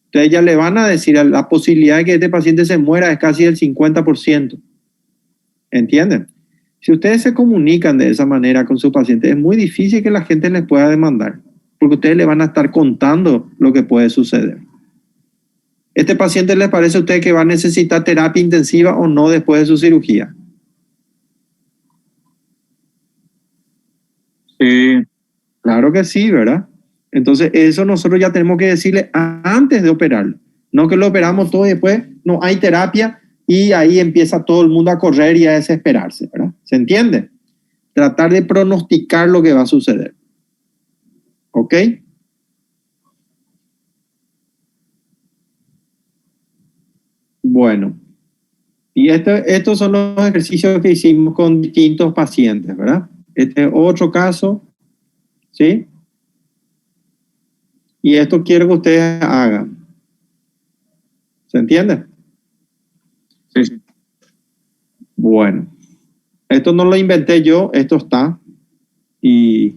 Ustedes ya le van a decir la posibilidad de que este paciente se muera es casi del 50%. ¿Entienden? Si ustedes se comunican de esa manera con su paciente, es muy difícil que la gente les pueda demandar, porque ustedes le van a estar contando lo que puede suceder. ¿Este paciente le parece a usted que va a necesitar terapia intensiva o no después de su cirugía? Sí, Claro que sí, ¿verdad? Entonces, eso nosotros ya tenemos que decirle antes de operarlo. No que lo operamos todo y después no hay terapia y ahí empieza todo el mundo a correr y a desesperarse, ¿verdad? ¿Se entiende? Tratar de pronosticar lo que va a suceder. ¿Ok? Bueno. Y estos son los ejercicios que hicimos con distintos pacientes, ¿verdad? Este es otro caso, ¿sí? Y esto quiero que ustedes hagan. ¿Se entiende? sí, sí. Bueno. Esto no lo inventé yo, esto está. Y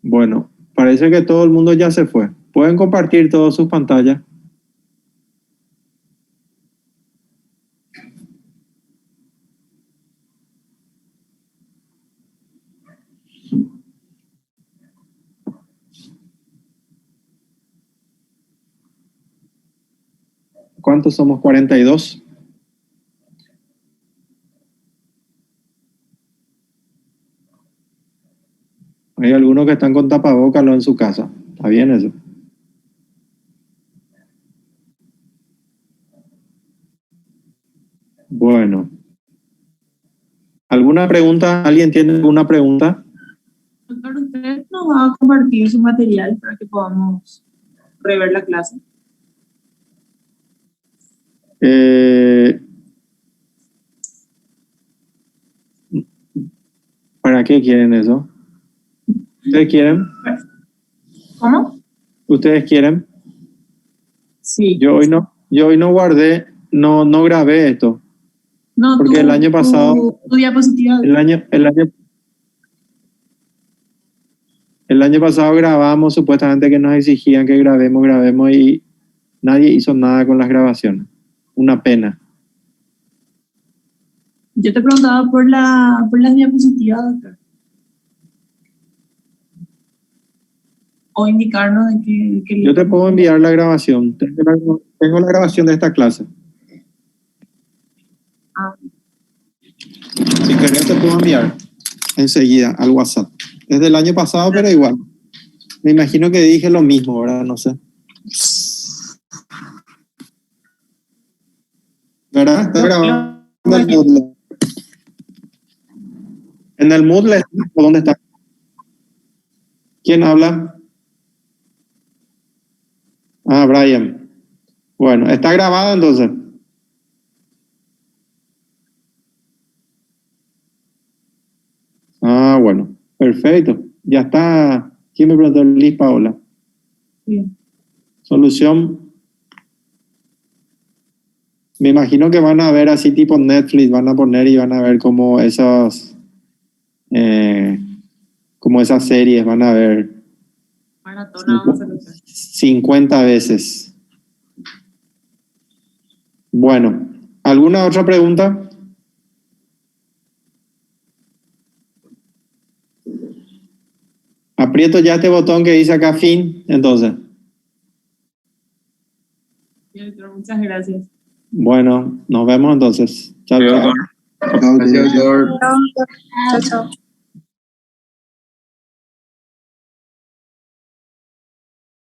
bueno, parece que todo el mundo ya se fue. Pueden compartir todas sus pantallas. ¿Cuántos somos? 42. Hay algunos que están con tapabocas en su casa. ¿Está bien eso? Bueno. ¿Alguna pregunta? ¿Alguien tiene alguna pregunta? Doctor, ¿usted nos va a compartir su material para que podamos rever la clase? ¿Para qué quieren eso? ¿Ustedes quieren? ¿Cómo? ¿Ustedes quieren? Sí. Yo hoy no guardé, no grabé esto. No, porque el año pasado, tu diapositiva. El año pasado grabamos, supuestamente que nos exigían que grabemos y nadie hizo nada con las grabaciones. Una pena. Yo te preguntaba por las diapositivas, doctor. O indicarnos de que Yo te puedo enviar la grabación. Tengo la grabación de esta clase. Ah. Si querés te puedo enviar enseguida al WhatsApp. Es del año pasado, pero igual. Me imagino que dije lo mismo, ¿verdad? No sé. ¿Verdad? Está grabado en el Moodle. ¿En el Moodle o dónde está? ¿Quién habla? Ah, Brian. Bueno, ¿está grabado entonces? Ah, bueno. Perfecto. Ya está. ¿Quién me preguntó? Liz Paola. Sí. Solución. Me imagino que van a ver así tipo Netflix, van a poner y van a ver como esas series, van a ver Maratona vamos a hacer. 50 veces. Bueno, ¿alguna otra pregunta? Aprieto ya este botón que dice acá fin, entonces. Muchas gracias. Bueno, nos vemos entonces. Chao, chao. Gracias, doctor. Chao, chao.